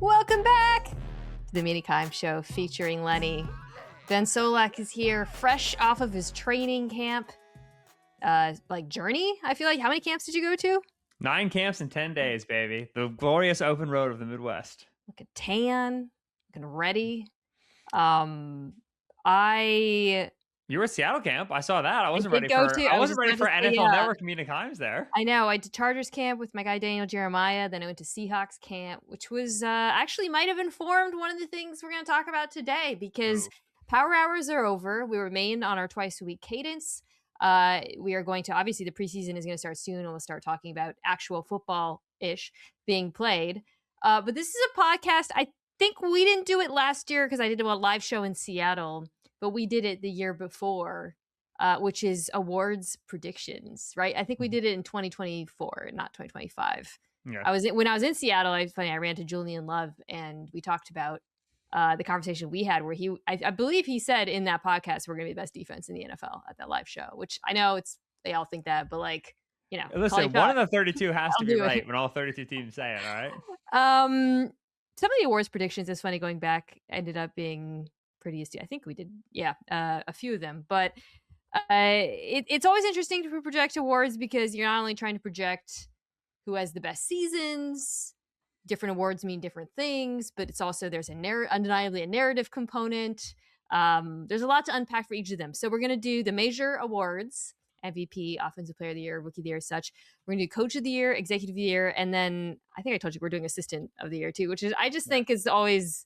Welcome back to the Mina Kimes show featuring Lenny. Ben Solak is here, fresh off of his training camp, journey. I feel like, how many camps did you go to? 9 camps in 10 days, baby. The glorious open road of the Midwest. Looking tan, looking ready. You were at Seattle camp. I saw that. I wasn't ready for NFL Network Mina Kimes there. I know. I did Chargers camp with my guy Daniel Jeremiah. Then I went to Seahawks camp, which was actually might have informed one of the things we're going to talk about today because power hours are over. We remain on our twice a week cadence. We are going to, obviously, the preseason is going to start soon, and we'll start talking about actual football-ish being played. But this is a podcast. I think we didn't do it last year because I did a live show in Seattle, but we did it the year before, which is awards predictions, right? I think we did it in 2024, not 2025. Yeah. When I was in Seattle, I ran to Julian Love, and we talked about the conversation we had where I believe he said in that podcast, we're going to be the best defense in the NFL at that live show, which I know they all think that, but listen, one of the 32 has to be right when all 32 teams say it. All right. Some of the awards predictions, it's funny going back, ended up being pretty astute. I think we did, a few of them, but it's always interesting to project awards because you're not only trying to project who has the best seasons. Different awards mean different things, but it's also there's undeniably a narrative component. There's a lot to unpack for each of them. So we're going to do the major awards: MVP, Offensive Player of the Year, Rookie of the Year, such. We're going to do Coach of the Year, Executive of the Year, and then I think I told you we're doing Assistant of the Year too, which is I just think is always.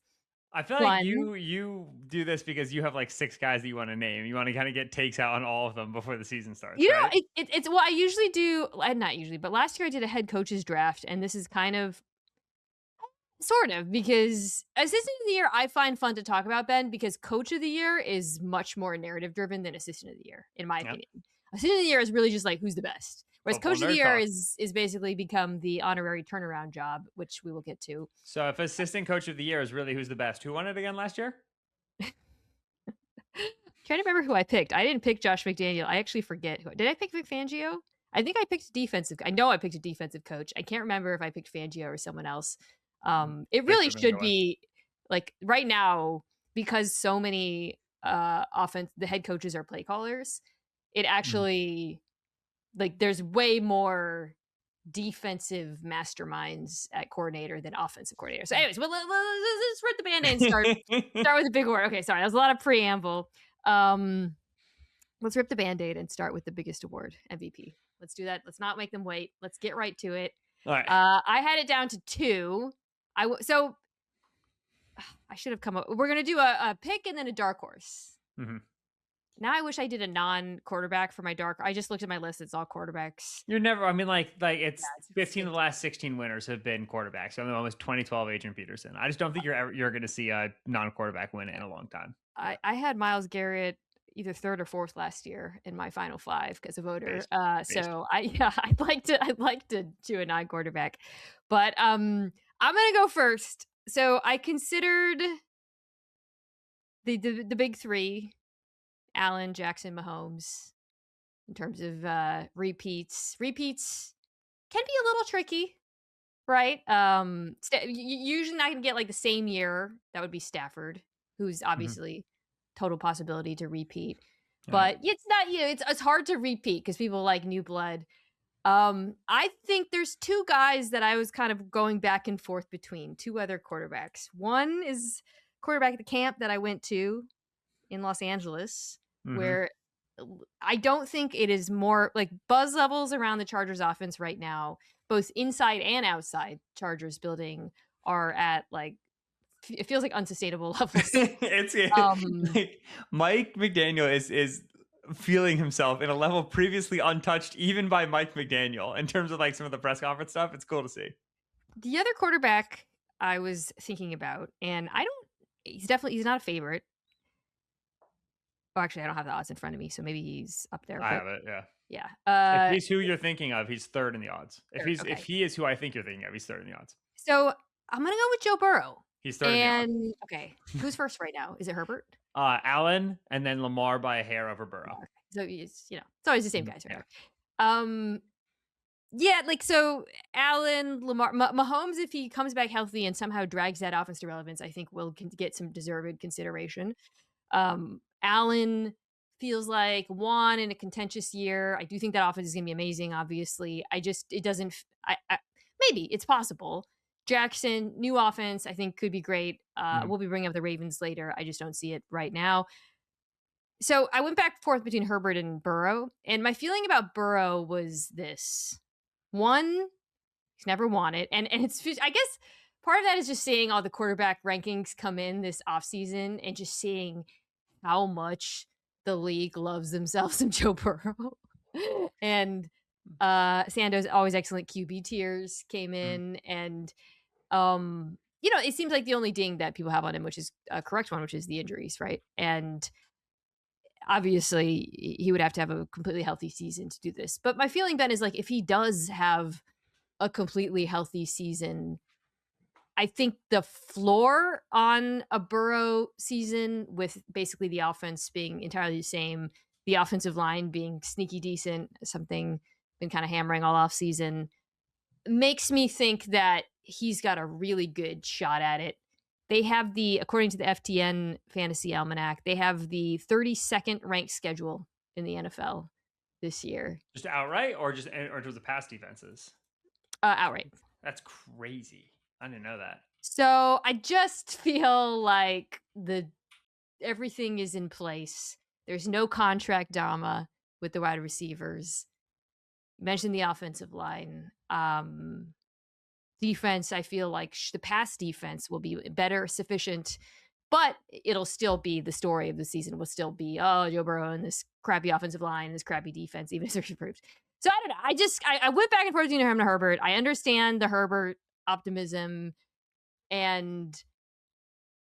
I feel like you do this because you have like 6 guys that you want to name. You want to kind of get takes out on all of them before the season starts. Right? It's what I usually do. Not usually, but last year I did a head coach's draft, and this is kind of. Sort of, because Assistant of the Year I find fun to talk about, Ben, because Coach of the Year is much more narrative driven than Assistant of the Year, in my opinion. Assistant of the Year is really just like who's the best, whereas Coach of the Year is basically become the honorary turnaround job, which we will get to. So if Assistant Coach of the Year is really who's the best, who won it again last year? Trying to remember who I picked. I didn't pick Josh McDaniel. I actually forget who. Did I pick Vic Fangio? I think I picked a defensive. I know I picked a defensive coach. I can't remember if I picked Fangio or someone else. It really should be like right now, because so many the head coaches are play callers. It actually there's way more defensive masterminds at coordinator than offensive coordinator. So anyways, let's rip the Band-Aid and start with the big word. Okay, sorry, that was a lot of preamble. Let's rip the Band-Aid and start with the biggest award, MVP. Let's do that. Let's not make them wait. Let's get right to it. All right. I had it down to 2. So I should have come up. We're going to do a pick and then a dark horse. Mm-hmm. Now I wish I did a non-quarterback for my dark. I just looked at my list. It's all quarterbacks. You're never. I mean, it's 15 of the last 16 winners have been quarterbacks. So one was 2012 Adrian Peterson. I just don't think you're going to see a non-quarterback win in a long time. I had Myles Garrett either 3rd or 4th last year in my final 5 because of voter. So I'd like to do a non-quarterback, but I'm gonna go first. So I considered the big 3, Allen, Jackson, Mahomes, in terms of repeats. Repeats can be a little tricky, right? Usually not gonna get like the same year. That would be Stafford, who's obviously. Total possibility to repeat, but it's not, it's hard to repeat because people like new blood. I think there's 2 guys that I was kind of going back and forth between, 2 other quarterbacks. One is quarterback at the camp that I went to in Los Angeles, where I don't think it is more like buzz levels around the Chargers offense right now, both inside and outside Chargers building are at it feels like unsustainable levels. Like Mike McDaniel is feeling himself in a level previously untouched even by Mike McDaniel in terms of some of the press conference stuff. It's cool to see. The other quarterback I was thinking about, and he's not a favorite. Oh, actually, I don't have the odds in front of me, so maybe he's up there. I have it, yeah. If he's who you're thinking of, he's 3rd in the odds. If he is who I think you're thinking of, he's 3rd in the odds. So I'm gonna go with Joe Burrow. He's 3rd in the odds. Okay, who's first right now? Is it Herbert? Allen, and then Lamar by a hair over Burrow. So it's always the same guys right now. Yeah, like, so Allen, Lamar, Mahomes, if he comes back healthy and somehow drags that offense to relevance, I think will get some deserved consideration. Allen feels like one in a contentious year. I do think that offense is gonna be amazing, obviously. I just it doesn't I maybe it's possible. Jackson, new offense, I think could be great. Mhm. We'll be bringing up the Ravens later. I just don't see it right now. So I went back and forth between Herbert and Burrow, and my feeling about Burrow was this. One, he's never won it, and it's just I guess part of that is just seeing all the quarterback rankings come in this offseason and just seeing how much the league loves themselves some Joe Burrow. And Sandoz always excellent QB tiers came Mhm. in, and it seems like the only ding that people have on him, which is a correct one, which is the injuries, right? And obviously he would have to have a completely healthy season to do this. But my feeling, Ben, is like if he does have a completely healthy season, I think the floor on a Burrow season with basically the offense being entirely the same, the offensive line being sneaky decent, something been kind of hammering all off season, makes me think that he's got a really good shot at it. They have according to the FTN Fantasy Almanac, they have the 32nd ranked schedule in the NFL this year, Just outright, or just or to the past defenses? outright. That's crazy. I didn't know that. So I just feel like the everything is in place. There's no contract drama with the wide receivers. You mentioned the offensive line. Defense, I feel like the pass defense will be better, sufficient, but it'll still be the story of the season will still be, oh, Joe Burrow and this crappy offensive line, this crappy defense, even if they're improved. So I don't know. I went back and forth between him and Herbert. I understand the Herbert optimism, and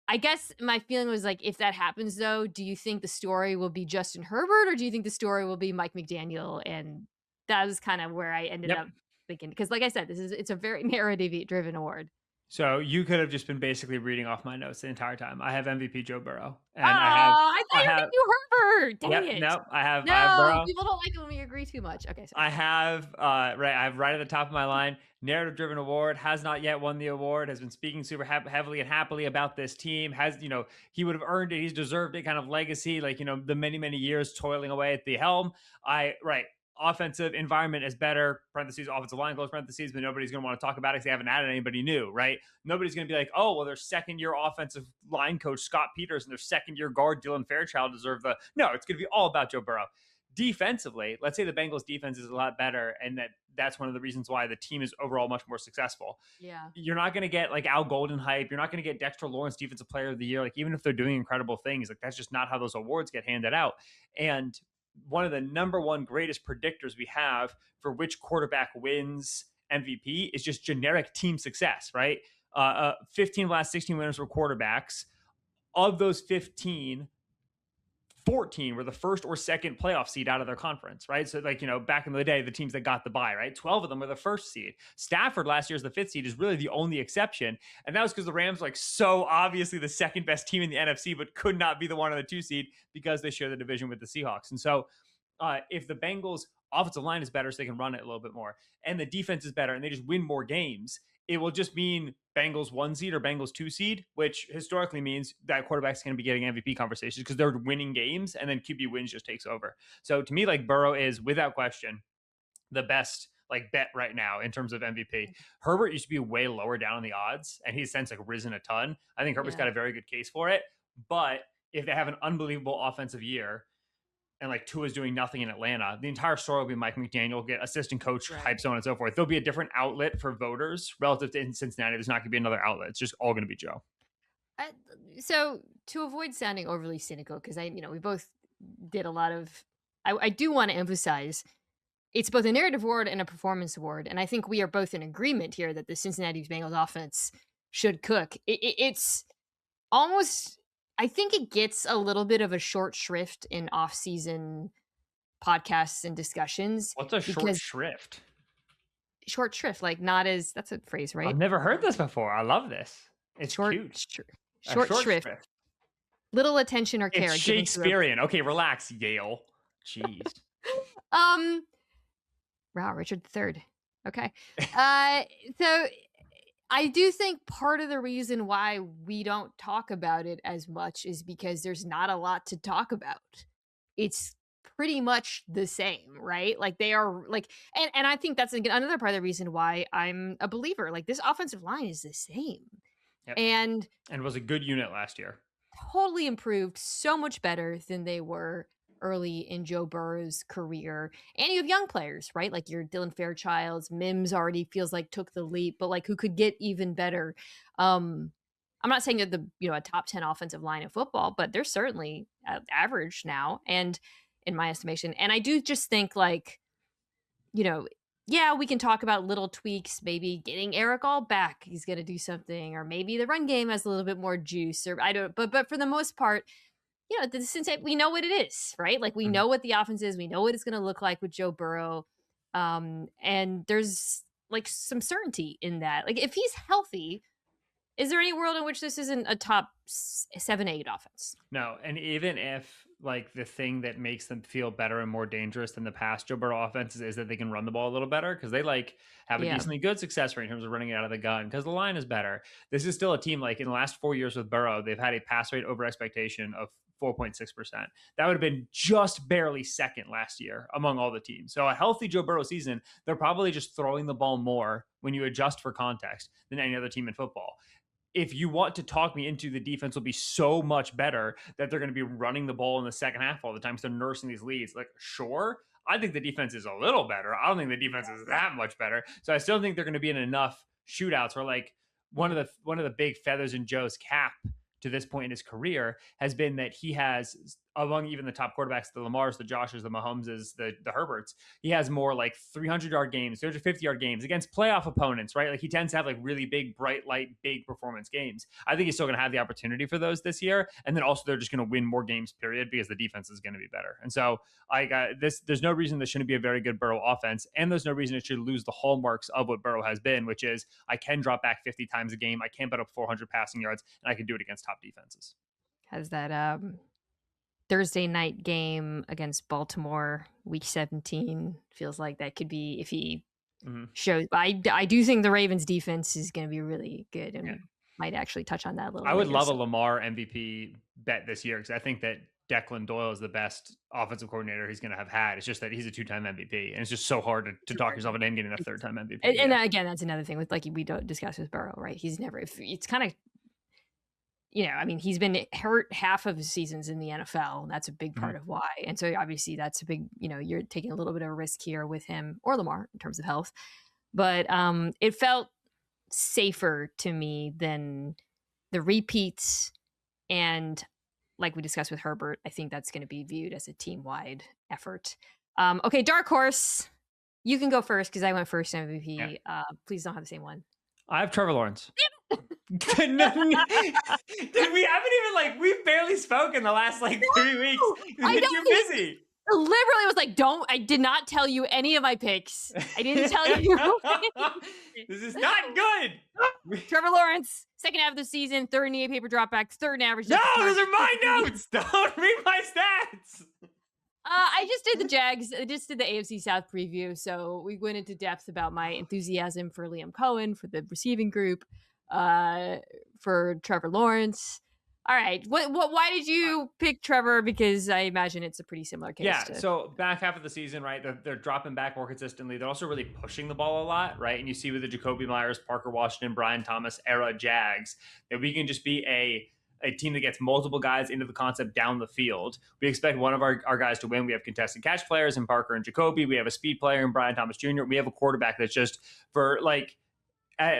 I guess my feeling was like, if that happens though, do you think the story will be Justin Herbert or do you think the story will be Mike McDaniel? And that was kind of where I ended Yep. up thinking. Because like I said, it's a very narrative driven award. So you could have just been basically reading off my notes the entire time. I have MVP Joe Burrow, Oh, and I thought I you were have, gonna do Herbert. Dang yep, it. no, I have No, Burrow. people don't like it when we agree too much. Okay, sorry. I have I have right at the top of my line, narrative driven award, has not yet won the award, has been speaking super heavily and happily about this team, has, he would have earned it, he's deserved it, kind of legacy, like, the many years toiling away at the helm. I right Offensive environment is better, parentheses, offensive line, close parentheses, but nobody's going to want to talk about it because they haven't added anybody new, right? Nobody's going to be like, oh, well, their second year offensive line coach, Scott Peters, and their second year guard, Dylan Fairchild, deserve the. No, it's going to be all about Joe Burrow. Defensively, let's say the Bengals defense is a lot better, and that's one of the reasons why the team is overall much more successful. Yeah. You're not going to get like Al Golden hype. You're not going to get Dexter Lawrence Defensive Player of the Year. Like, even if they're doing incredible things, like that's just not how those awards get handed out. And one of the number one greatest predictors we have for which quarterback wins MVP is just generic team success, right? 15 of the last 16 winners were quarterbacks. Of those 15, 14 were the first or second playoff seed out of their conference, right? So, like, back in the day, the teams that got the bye, right? 12 of them were the first seed. Stafford last year as the fifth seed is really the only exception. And that was because the Rams, like, so obviously the second best team in the NFC, but could not be the one on the two seed because they share the division with the Seahawks. And so, if the Bengals offensive line is better so they can run it a little bit more, and the defense is better and they just win more games, it will just mean Bengals one seed or Bengals two seed, which historically means that quarterback's going to be getting MVP conversations because they're winning games, and then QB wins just takes over. So to me, like, Burrow is without question the best like bet right now in terms of MVP. Herbert used to be way lower down on the odds, and he's since like risen a ton. I think Herbert's Yeah. got a very good case for it. But if they have an unbelievable offensive year, and like Tua's doing nothing in Atlanta, the entire story will be Mike McDaniel, get assistant coach Right. hype, so on and so forth. There'll be a different outlet for voters relative to in Cincinnati. There's not going to be another outlet. It's just all going to be Joe. I, so to avoid sounding overly cynical, because we both did a lot of. I do want to emphasize it's both a narrative award and a performance award, and I think we are both in agreement here that the Cincinnati Bengals offense should cook. It's almost. I think it gets a little bit of a short shrift in off-season podcasts and discussions What's a short because shrift? short shrift, like not as that's a phrase, I've right? never heard this before. I love this. It's Short, cute. A short short shrift, shrift. little attention or It's care given to Shakespearean. Okay, relax, Yale. Jeez. a wow, Richard III. Okay. Uh, so I do think part of the reason why we don't talk about it as much is because there's not a lot to talk about. It's pretty much the same, right? Like they are like, and I think that's another part of the reason why I'm a believer. Like this offensive line is the same, Yep. and And was a good unit last year. totally improved, so much better than they were early in Joe Burrow's career. And you have young players, right? Like your Dylan Fairchilds, Mims already feels like took the leap, but like who could get even better. I'm not saying that a top 10 offensive line in football, but they're certainly average now, and in my estimation. And I do just think like, you know, yeah, we can talk about little tweaks, maybe getting Eric All back. He's going to do something, or maybe the run game has a little bit more juice, or I don't. But for the most part, the Cincinnati, we know what it is, right? Like we Mhm. know what the offense is. We know what it's going to look like with Joe Burrow, and there's like some certainty in that. Like if he's healthy, is there any world in which this isn't a top 7, 8 offense? No, and even if like the thing that makes them feel better and more dangerous than the past Joe Burrow offenses is that they can run the ball a little better because they like have a Yeah. decently good success rate in terms of running it out of the gun because the line is better. This is still a team like in the last 4 years with Burrow, they've had a pass rate over expectation of 4.6%. That would have been just barely second last year among all the teams. So a healthy Joe Burrow season, they're probably just throwing the ball more when you adjust for context than any other team in football. If you want to talk me into the defense will be so much better that they're going to be running the ball in the second half all the time because they're nursing these leads. Like, sure, I think the defense is a little better. I don't think the defense is that much better. So I still think they're going to be in enough shootouts where like one of the big feathers in Joe's cap to this point in his career has been that he has among even the top quarterbacks, the Lamars, the Joshes, the Mahomeses, the Herberts, he has more like 300-yard games, 350-yard games against playoff opponents, right? Like he tends to have like really big, bright light, big performance games. I think he's still going to have the opportunity for those this year. And then also they're just going to win more games, period, because the defense is going to be better. And so I got this. There's no reason this shouldn't be a very good Burrow offense. And there's no reason it should lose the hallmarks of what Burrow has been, which is I can drop back 50 times a game. I can put up 400 passing yards and I can do it against top defenses. Has that Thursday night game against Baltimore, week 17, feels like that could be if he Mm-hmm. shows. I do think the Ravens defense is going to be really good, and Yeah. we might actually touch on that a little I would later. love a Lamar MVP bet this year because I think that Declan Doyle is the best offensive coordinator he's going to have had. It's just that he's a 2-time MVP, and it's just so hard to talk yourself into him getting a 3rd-time MVP. And again, that's another thing with like we don't discuss with Burrow, right? He's never. It's kind of. I mean, he's been hurt half of his seasons in the NFL. And that's a big part Mhm. of why. And so obviously that's a big, you're taking a little bit of a risk here with him or Lamar in terms of health. But it felt safer to me than the repeats. And like we discussed with Herbert, I think that's going to be viewed as a team-wide effort. Okay, dark horse. You can go first because I went first in MVP. Yeah. Please don't have the same one. I have Trevor Lawrence. Dude, we haven't even like we've barely spoken the last like 3 weeks. You've been too busy. Literally was like, I did not tell you any of my picks. I didn't tell you. This is not good. Trevor Lawrence, second half of the season, 3rd in the paper dropbacks, 3rd in average. No, those are my notes. Don't read my stats. I just did the Jags. I just did the AFC South preview. So we went into depth about my enthusiasm for Liam Cohen, for the receiving group, for Trevor Lawrence. All right. Why did you pick Trevor? Because I imagine it's a pretty similar case. Yeah. So back half of the season, right? They're dropping back more consistently. They're also really pushing the ball a lot, right? And you see with the Jacoby Myers, Parker Washington, Brian Thomas era Jags that we can just be a team that gets multiple guys into the concept down the field. We expect one of our guys to win. We have contested catch players in Parker and Jacoby. We have a speed player in Brian Thomas Jr. We have a quarterback that's just for like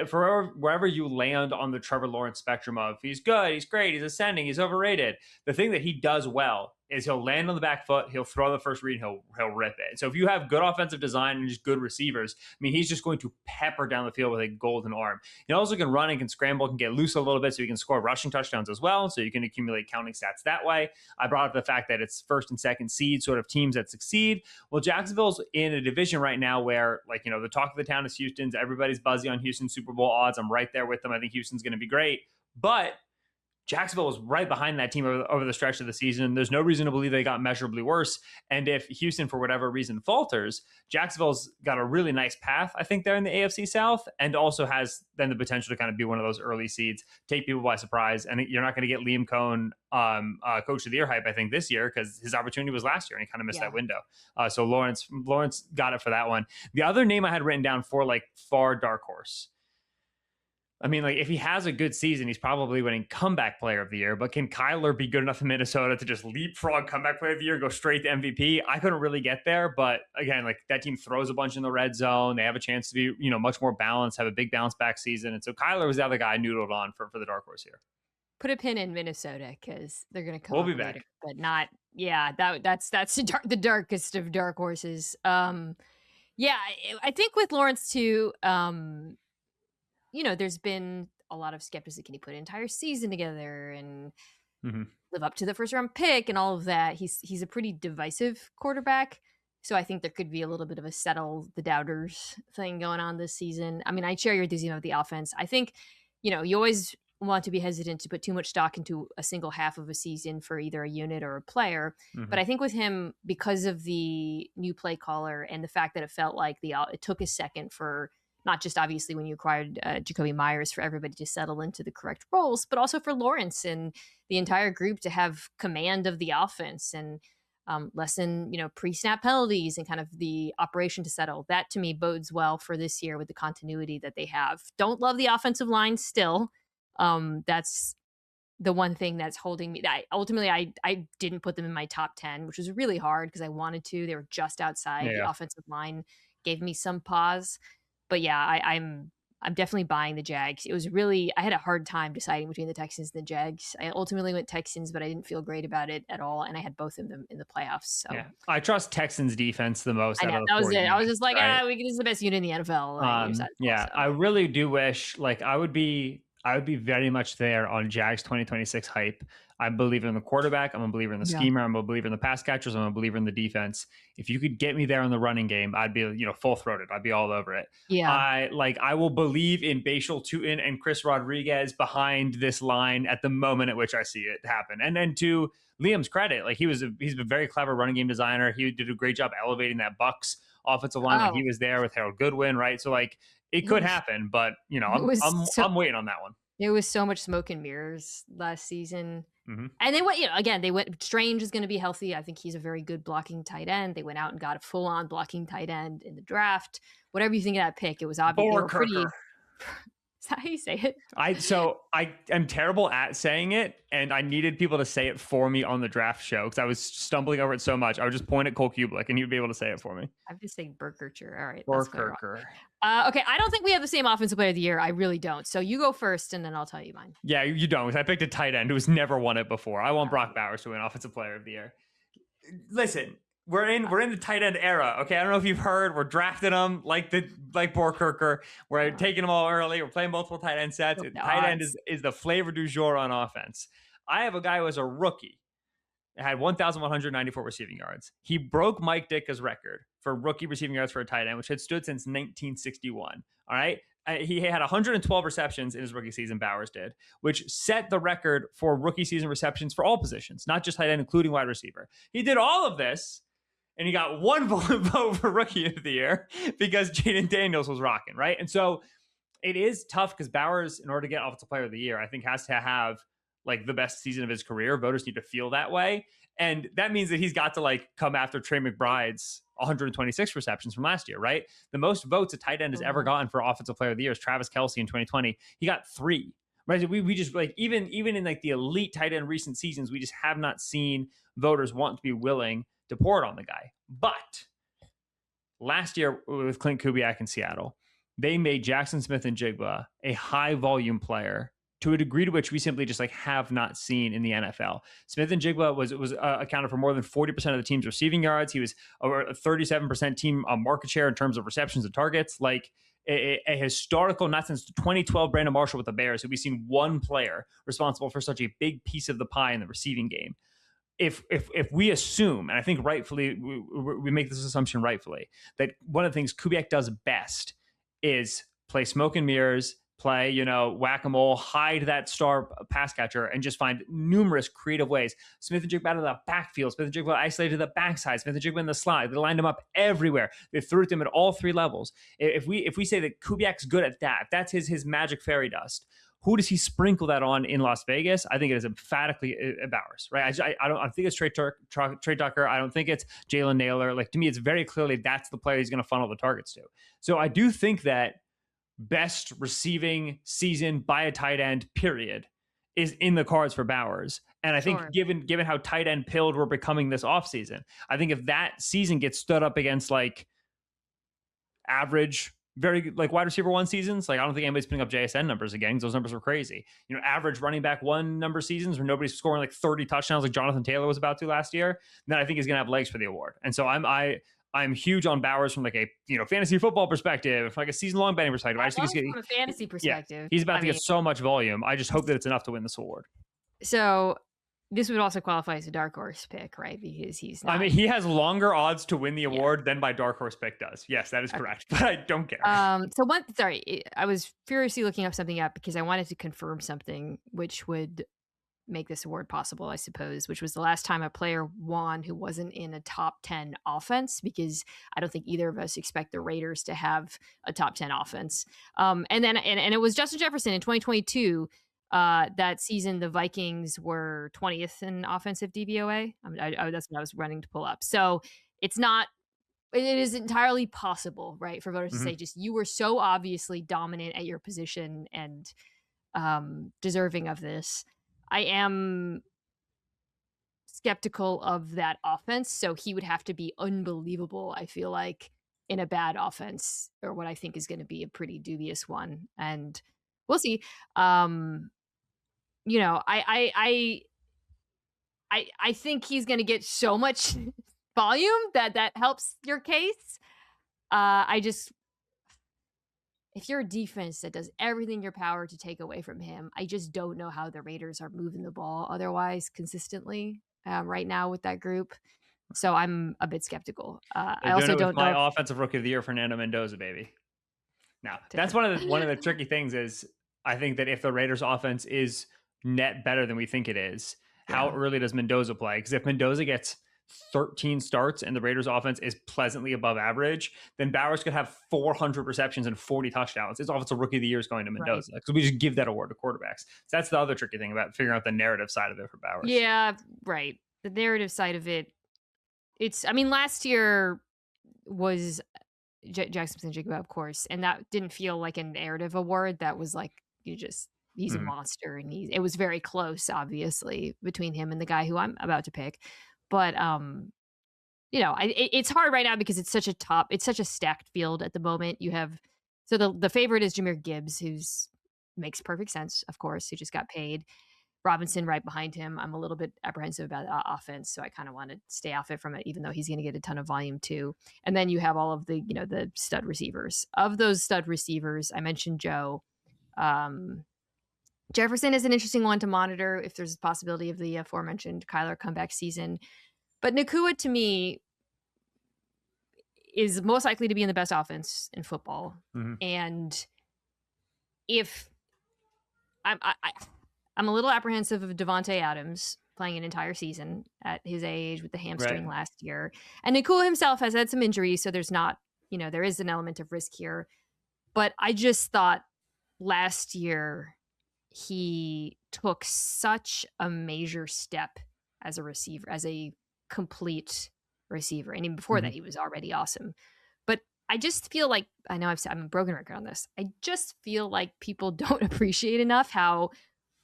for wherever you land on the Trevor Lawrence spectrum of he's good, he's great, he's ascending, he's overrated. The thing that he does well is he'll land on the back foot, he'll throw the first read, and he'll rip it. So if you have good offensive design and just good receivers, I mean, he's just going to pepper down the field with a golden arm. He also can run and can scramble, can get loose a little bit, so he can score rushing touchdowns as well. So you can accumulate counting stats that way. I brought up the fact that it's 1st and 2nd seed sort of teams that succeed. Well, Jacksonville's in a division right now where, like, the talk of the town is Houston's. Everybody's buzzy on Houston's Super Bowl odds. I'm right there with them. I think Houston's going to be great, but Jacksonville was right behind that team over the stretch of the season. There's no reason to believe they got measurably worse. And if Houston, for whatever reason, falters, Jacksonville's got a really nice path, I think, there in the AFC South, and also has then the potential to kind of be one of those early seeds, take people by surprise. And you're not going to get Liam Cohn, coach of the year hype, I think, this year, because his opportunity was last year and he kind of missed that window. So Lawrence got it for that one. The other name I had written down for like far dark horse, I mean, like, if he has a good season, he's probably winning comeback player of the year. But can Kyler be good enough in Minnesota to just leapfrog comeback player of the year, go straight to MVP? I couldn't really get there. But again, like, that team throws a bunch in the red zone. They have a chance to be, much more balanced, have a big bounce back season. And so Kyler was the other guy I noodled on for the dark horse here. Put a pin in Minnesota because they're going to come we'll be later, back. but not, that's the darkest of dark horses. I think with Lawrence too, there's been a lot of skepticism. Can he put an entire season together and live up to the first round pick and all of that? He's a pretty divisive quarterback. So I think there could be a little bit of a settle the doubters thing going on this season. I mean, I share your enthusiasm of the offense. I think, you always want to be hesitant to put too much stock into a single half of a season for either a unit or a player. But I think with him, because of the new play caller and the fact that it felt like it took a second for not just obviously when you acquired Jacoby Myers for everybody to settle into the correct roles, but also for Lawrence and the entire group to have command of the offense and lessen, pre-snap penalties and kind of the operation to settle. That to me bodes well for this year with the continuity that they have. Don't love the offensive line still. That's the one thing that's holding me. I didn't put them in my top 10, which was really hard because I wanted to. They were just outside. Yeah. The offensive line gave me some pause. But yeah, I'm definitely buying the Jags. It was really, I had a hard time deciding between the Texans and the Jags. I ultimately went Texans, but I didn't feel great about it at all. And I had both of them in the playoffs. So yeah. I trust Texans defense the most. I know, that was it. I was just like, right? This is the best unit in the NFL. I really do wish, like, I would be very much there on Jags 2026 hype. I'm a believer in the quarterback. I'm a believer in the schemer. I'm a believer in the pass catchers. I'm a believer in the defense. If you could get me there in the running game, I'd be, full throated. I'd be all over it. Yeah. I will believe in Bashal Tutin and Chris Rodriguez behind this line at the moment at which I see it happen. And then to Liam's credit, like, he's a very clever running game designer. He did a great job elevating that Bucs offensive line. Like, he was there with Harold Goodwin, right? So, like, it could happen, but I'm waiting on that one. There was so much smoke and mirrors last season. And they went, Strange is going to be healthy. I think he's a very good blocking tight end. They went out and got a full on blocking tight end in the draft. Whatever you think of that pick, it was obvious. Is that how you say it? I am terrible at saying it, and I needed people to say it for me on the draft show because I was stumbling over it so much. I would just point at Cole Kubelik, and he'd be able to say it for me. I'm just saying Burkircher. All right. Burkircher. Okay, I don't think we have the same offensive player of the year. I really don't. So you go first, and then I'll tell you mine. Yeah, you don't. I picked a tight end who's never won it before. I want Brock Bowers to win offensive player of the year. Listen, we're in the tight end era. Okay, I don't know if you've heard. We're drafting them like Borkirker. We're taking them all early. We're playing multiple tight end sets. Tight end is the flavor du jour on offense. I have a guy who was a rookie. Had 1,194 receiving yards. He broke Mike Ditka's record for rookie receiving yards for a tight end, which had stood since 1961. All right. He had 112 receptions in his rookie season, Bowers did, which set the record for rookie season receptions for all positions, not just tight end, including wide receiver. He did all of this, and he got one vote for rookie of the year because Jaden Daniels was rocking, right? And so it is tough because Bowers, in order to get offensive player of the year, I think has to have like the best season of his career. Voters need to feel that way. And that means that he's got to like come after Trey McBride's 126 receptions from last year, right? The most votes a tight end has ever gotten for offensive player of the year is Travis Kelce in 2020. He got 3, right? We just like, even in like the elite tight end recent seasons, we just have not seen voters want to be willing to pour it on the guy. But last year with Clint Kubiak in Seattle, they made Jackson Smith-Njigba a high volume player to a degree to which we simply just like have not seen in the NFL. Smith-Njigba was accounted for more than 40% of the team's receiving yards. He was over a 37% team market share in terms of receptions and targets. Like a historical, not since 2012 Brandon Marshall with the Bears, have we seen one player responsible for such a big piece of the pie in the receiving game. If we assume, and I think rightfully, we make this assumption rightfully, that one of the things Kubiak does best is play smoke and mirrors, play, whack-a-mole, hide that star pass catcher, and just find numerous creative ways. Smith-Njigba out of the backfield, Smith-Njigba isolated to the backside, Smith-Njigba in the slide. They lined him up everywhere. They threw at him at all three levels. If we say that Kubiak's good at that, that's his magic fairy dust. Who does he sprinkle that on in Las Vegas? I think it is emphatically Bowers, right? I think it's Trey Tucker. I don't think it's Jalen Naylor. Like, to me, it's very clearly that's the player he's going to funnel the targets to. So I do think that best receiving season by a tight end, period, is in the cards for Bowers. And I think given how tight end pilled we're becoming this offseason, I think if that season gets stood up against like average, very like wide receiver one seasons, like I don't think anybody's putting up JSN numbers again because those numbers were crazy. Average running back one number seasons where nobody's scoring like 30 touchdowns like Jonathan Taylor was about to last year, then I think he's gonna have legs for the award. And so I'm huge on Bowers from like a fantasy football perspective, like a season long betting perspective. I just think from a fantasy perspective, he's about to get so much volume. I just hope that it's enough to win this award. So this would also qualify as a dark horse pick, right? Because he's not... he has longer odds to win the award than my dark horse pick does. Yes, that is correct, but I don't care. I was furiously looking up something up because I wanted to confirm something which would make this award possible, I suppose, which was the last time a player won who wasn't in a top 10 offense, because I don't think either of us expect the Raiders to have a top 10 offense. And it was Justin Jefferson in 2022. That season, the Vikings were 20th in offensive DVOA. That's what I was running to pull up. So it is entirely possible, right, for voters to say, just you were so obviously dominant at your position and deserving of this. I am skeptical of that offense. So he would have to be unbelievable, I feel like, in a bad offense, or what I think is going to be a pretty dubious one. And we'll see. I think he's going to get so much volume that helps your case. If you're a defense that does everything in your power to take away from him, I just don't know how the Raiders are moving the ball otherwise consistently right now with that group. So I'm a bit skeptical. I also don't know. My offensive rookie of the year, Fernando Mendoza, baby. Now, that's one of the tricky things is I think that if the Raiders offense is net better than we think it is, how early does Mendoza play? Because if Mendoza gets 13 starts and the Raiders offense is pleasantly above average, then Bowers could have 400 receptions and 40 touchdowns. His offensive rookie of the year is going to Mendoza. Because we just give that award to quarterbacks. So that's the other tricky thing about figuring out the narrative side of it for Bowers. Yeah, right. The narrative side of it. Last year was Jackson Smith-Njigba, of course, and that didn't feel like a narrative award. That was like, he's a monster, and it was very close, obviously, between him and the guy who I'm about to pick. But it's hard right now because it's such a stacked field at the moment. You have the favorite is Jahmyr Gibbs, who's makes perfect sense, of course, who just got paid. Robinson right behind him. I'm a little bit apprehensive about offense, so I kind of want to stay off it from it, even though he's going to get a ton of volume too. And then you have all of the the stud receivers. Of those stud receivers, I mentioned Joe. Jefferson is an interesting one to monitor if there's a possibility of the aforementioned Kyler comeback season. But Nacua, to me, is most likely to be in the best offense in football. And if I'm a little apprehensive of Devontae Adams playing an entire season at his age with the hamstring last year. And Nacua himself has had some injuries, so there's not, there is an element of risk here. But I just thought last year he took such a major step as a receiver, as a complete receiver. And even before that, he was already awesome. But I just feel like, I know I'm a broken record on this. I just feel like people don't appreciate enough how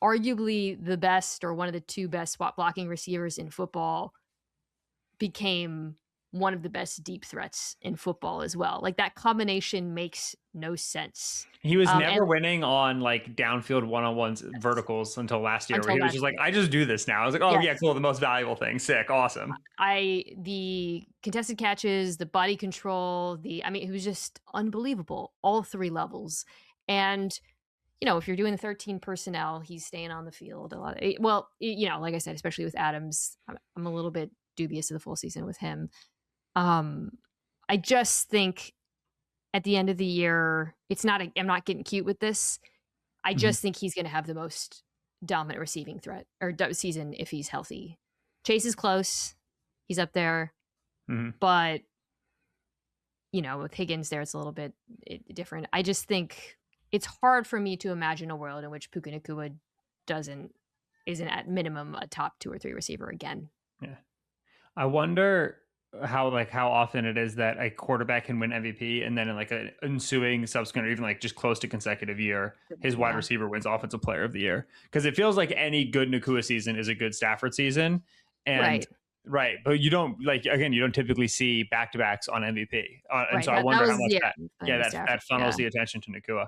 arguably the best or one of the two best spot blocking receivers in football became one of the best deep threats in football as well. Like, that combination makes no sense. He was never winning on like downfield one-on-ones verticals until last year, where he was just like, I just do this now. I was like, oh yeah, cool. The most valuable thing. Sick. Awesome. The contested catches, the body control, it was just unbelievable. All three levels. And if you're doing 13 personnel, he's staying on the field a lot. Like I said, especially with Adams, I'm a little bit dubious of the full season with him. I just think at the end of the year, I'm not getting cute with this. I just think he's going to have the most dominant receiving threat or season if he's healthy. Chase is close. He's up there. But, you know, with Higgins there, it's a little bit different. I just think it's hard for me to imagine a world in which Puka Nacua isn't at minimum a top 2 or 3 receiver again. Yeah. I wonder how often it is that a quarterback can win MVP and then in like an ensuing subsequent or even like just close to consecutive year, his wide receiver wins offensive player of the year. Because it feels like any good Nacua season is a good Stafford season. And right. But you don't you don't typically see back-to-backs on MVP. And so I wonder how much that funnels the attention to Nacua.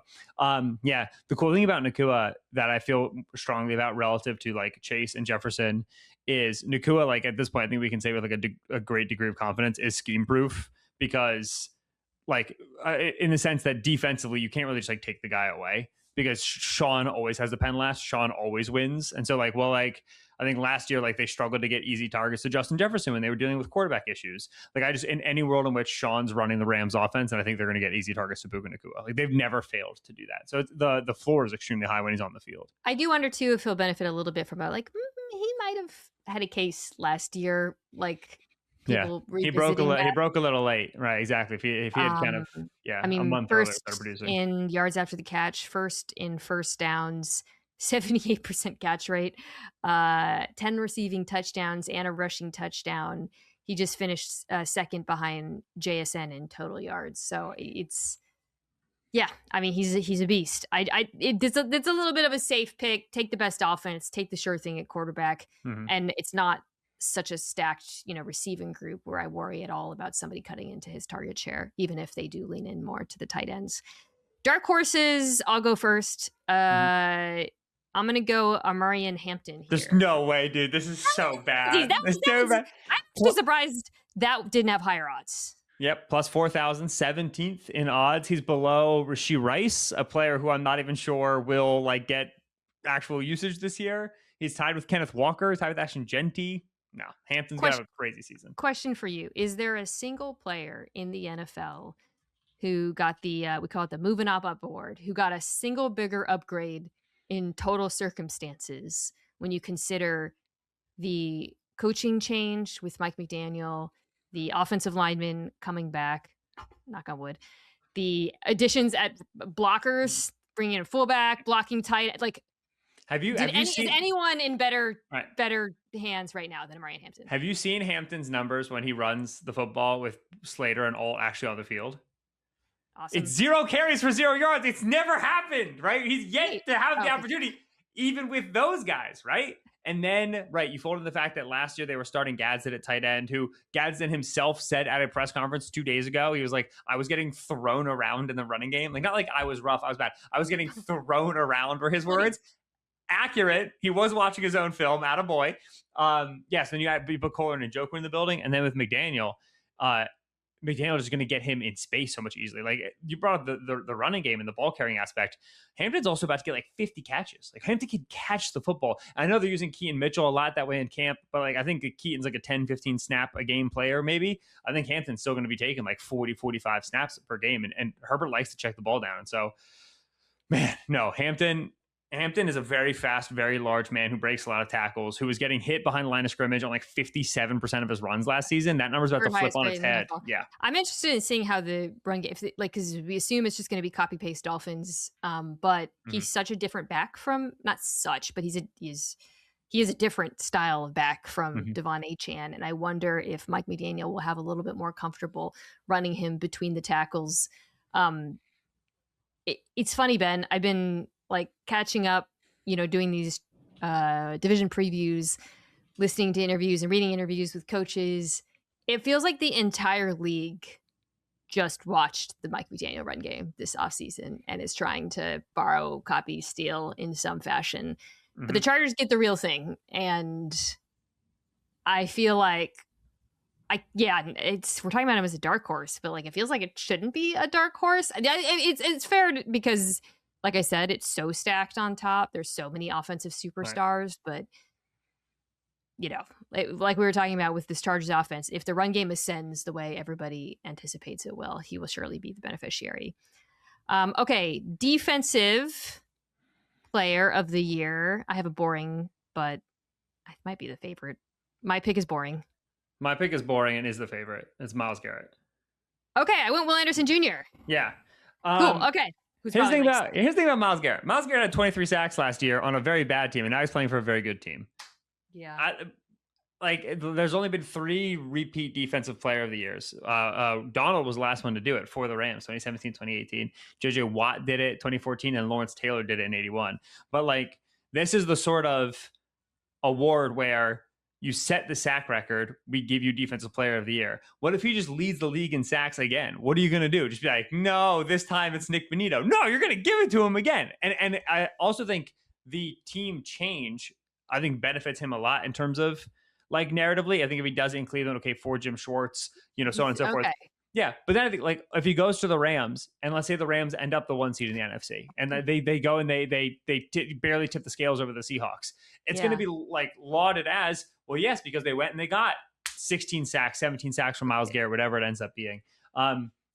The cool thing about Nacua that I feel strongly about relative to like Chase and Jefferson is Nacua, like at this point, I think we can say with like a great degree of confidence, is scheme proof because like in the sense that defensively, you can't really just like take the guy away because Sean always has the pen last. Sean always wins. And so I think last year, like they struggled to get easy targets to Justin Jefferson when they were dealing with quarterback issues. Like in any world in which Sean's running the Rams offense, and I think they're going to get easy targets to Puka Nacua. Like they've never failed to do that. So the floor is extremely high when he's on the field. I do wonder too if he'll benefit a little bit from he might have had a case last year. Like people he broke a little late, right? Exactly. If he had kind of a month earlier started producing in yards after the catch, first in first downs. 78% catch rate, 10 receiving touchdowns and a rushing touchdown. He just finished second behind JSN in total yards. So it's, I mean, he's a beast. It's a little bit of a safe pick. Take the best offense, take the sure thing at quarterback. And it's not such a stacked, receiving group where I worry at all about somebody cutting into his target share, even if they do lean in more to the tight ends. Dark horses, I'll go first. I'm going to go Amarian Hampton here. There's no way, dude. This is so bad. I'm actually surprised that didn't have higher odds. Yep, plus 4,000, 17th in odds. He's below Rashee Rice, a player who I'm not even sure will get actual usage this year. He's tied with Kenneth Walker, tied with Ashton Genty. No, Hampton's going to have a crazy season. Question for you. Is there a single player in the NFL who got the, we call it the moving up board, who got a single bigger upgrade in total circumstances when you consider the coaching change with Mike McDaniel, the offensive lineman coming back, knock on wood, the additions at blockers, bringing in a fullback, blocking tight, is anyone in better hands right now than Amarian Hampton? Have you seen Hampton's numbers when he runs the football with Slater and Alt actually on the field? Awesome. It's 0 carries for 0 yards. It's never happened, right? He's yet to have the opportunity, even with those guys, right? And then, you fold in the fact that last year they were starting Gadsden at tight end, who Gadsden himself said at a press conference 2 days ago, he was like, I was getting thrown around in the running game. Not like I was rough, I was bad. I was getting thrown around were his words. Accurate. He was watching his own film, attaboy. Yes, then you had Book Kohler and Njoku in the building. And then with McDaniel, McDaniel is going to get him in space so much easily. Like you brought up the running game and the ball carrying aspect. Hampton's also about to get 50 catches. Hampton can catch the football. I know they're using Keaton Mitchell a lot that way in camp, but I think Keaton's a 10, 15 snap a game player, maybe. I think Hampton's still going to be taking 40, 45 snaps per game. And Herbert likes to check the ball down. And so, man, no, Hampton is a very fast, very large man who breaks a lot of tackles, who was getting hit behind the line of scrimmage on 57% of his runs last season. That number's about to flip on its head. Yeah. I'm interested in seeing how the run game, because we assume it's just going to be copy paste Dolphins. But he's such a different back from, not such, but he is a different style of back from Devon Achane. And I wonder if Mike McDaniel will have a little bit more comfortable running him between the tackles. It's funny, Ben, I've been catching up, doing these division previews, listening to interviews and reading interviews with coaches. It feels like the entire league just watched the Mike McDaniel run game this offseason and is trying to borrow, copy, steal in some fashion. But the Chargers get the real thing. And I feel like we're talking about him as a dark horse, but it feels like it shouldn't be a dark horse. It's fair because, like I said, it's so stacked on top. There's so many offensive superstars, but like we were talking about with this Chargers offense, if the run game ascends the way everybody anticipates it will, he will surely be the beneficiary. Okay, defensive. player of the year, I have a boring, but it might be the favorite. My pick is boring. My pick is boring and is the favorite. It's Myles Garrett. Okay, I went Will Anderson Jr. Yeah. Cool. Okay. Here's the thing about Myles Garrett. Myles Garrett had 23 sacks last year on a very bad team, and now he's playing for a very good team. Yeah. There's only been 3 repeat defensive player of the years. Donald was the last one to do it for the Rams, 2017, 2018. JJ Watt did it 2014, and Lawrence Taylor did it in 81. But like, this is the sort of award where you set the sack record, we give you defensive player of the year. What if he just leads the league in sacks again? What are you going to do? Just be like, no, this time it's Nick Bonito. No, you're going to give it to him again. And I also think the team change, I think, benefits him a lot in terms of like narratively. I think if he does it in Cleveland, okay, for Jim Schwartz, so on and so forth. Yeah, but then I think like if he goes to the Rams, and let's say the Rams end up the 1 seed in the NFC, and they go and they barely tip the scales over the Seahawks, it's going to be like lauded as, well, yes, because they went and they got 16 sacks, 17 sacks from Myles Garrett, whatever it ends up being.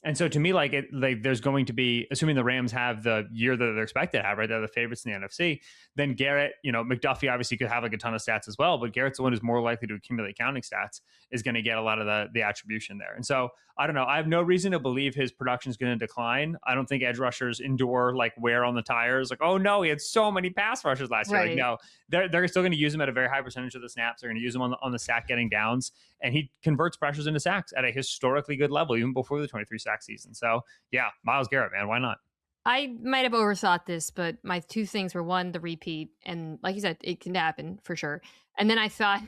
And so to me, there's going to be, assuming the Rams have the year that they're expected to have, right? They're the favorites in the NFC. Then Garrett, McDuffie obviously could have like a ton of stats as well, but Garrett's the one who's more likely to accumulate counting stats, is going to get a lot of the attribution there. And so I don't know. I have no reason to believe his production is going to decline. I don't think edge rushers endure like wear on the tires. Like, oh no, he had so many pass rushes last year. Like, no, they're still going to use him at a very high percentage of the snaps. They're going to use him on the sack getting downs, and he converts pressures into sacks at a historically good level, even before the 23 sack season. So yeah, Myles Garrett, man, why not? I might have overthought this, but my 2 things were, 1, the repeat, and like you said, it can happen for sure. And then I thought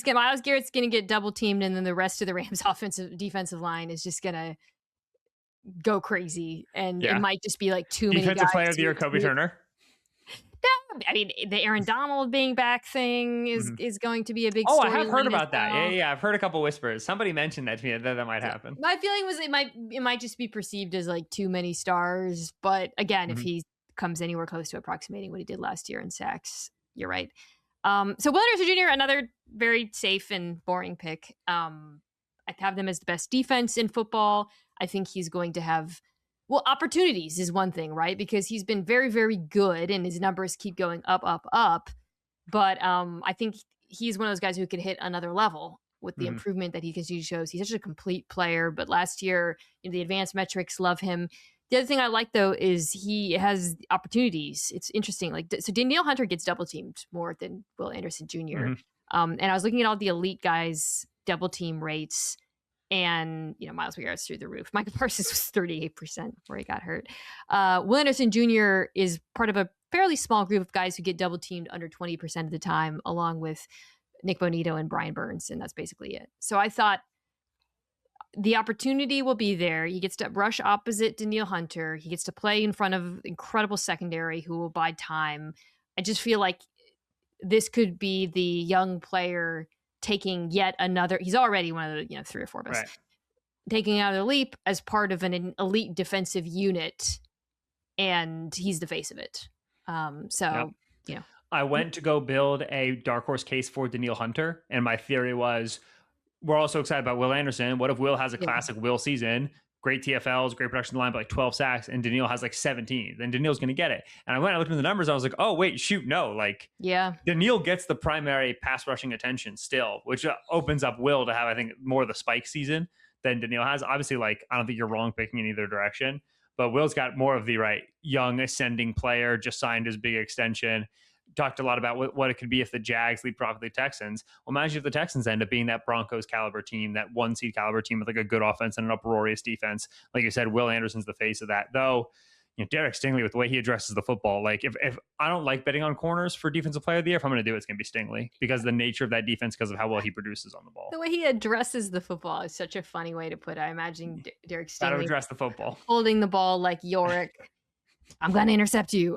Myles Garrett's going to get double teamed, and then the rest of the Rams defensive line is just going to go crazy, and it might just be like too many guys. Defensive player of the year, Kobe Turner. I mean, the Aaron Donald being back thing is going to be a big story. I have heard about that. Yeah. I've heard a couple whispers. Somebody mentioned that to me, that might happen. My feeling was it might just be perceived as like too many stars. But again, if he comes anywhere close to approximating what he did last year in sacks, you're right. So Will Anderson Jr., another very safe and boring pick. I have them as the best defense in football. I think he's going to have, well, opportunities is one thing, right? Because he's been very, very good and his numbers keep going up, up, up. But I think he's one of those guys who could hit another level with the improvement that he shows. He's such a complete player. But last year, the advanced metrics love him. The other thing I like, though, is he has opportunities. It's interesting. So Danielle Hunter gets double teamed more than Will Anderson Jr. And I was looking at all the elite guys' double team rates. And, Myles Garrett's through the roof. Michael Parsons was 38% before he got hurt. Will Anderson Jr. is part of a fairly small group of guys who get double teamed under 20% of the time, along with Nick Bonito and Brian Burns. And that's basically it. So I thought the opportunity will be there. He gets to rush opposite Danielle Hunter. He gets to play in front of incredible secondary who will bide time. I just feel like this could be the young player taking yet another, he's already one of the 3 or 4 best, taking another leap as part of an elite defensive unit, and he's the face of it. I went to go build a dark horse case for Danielle Hunter, and my theory was, we're also excited about Will Anderson. What if Will has a classic Will season? Great TFLs, great production line, but like 12 sacks, and Danielle has like 17. Then Danielle's going to get it. And I looked at the numbers. I was like, oh, wait, shoot, no. Danielle gets the primary pass rushing attention still, which opens up Will to have, I think, more of the spike season than Danielle has. Obviously, I don't think you're wrong picking in either direction, but Will's got more of the young ascending player, just signed his big extension. Talked a lot about what it could be if the Jags lead properly Texans. Well, imagine if the Texans end up being that Broncos caliber team, that 1 seed caliber team with a good offense and an uproarious defense. Like you said, Will Anderson's the face of that. Though, Derek Stingley, with the way he addresses the football, if I don't like betting on corners for defensive player of the year, if I'm going to do it, it's going to be Stingley because of the nature of that defense, because of how well he produces on the ball. The way he addresses the football is such a funny way to put it. I imagine Derek Stingley how to address the football, holding the ball like Yorick. I'm going to intercept you.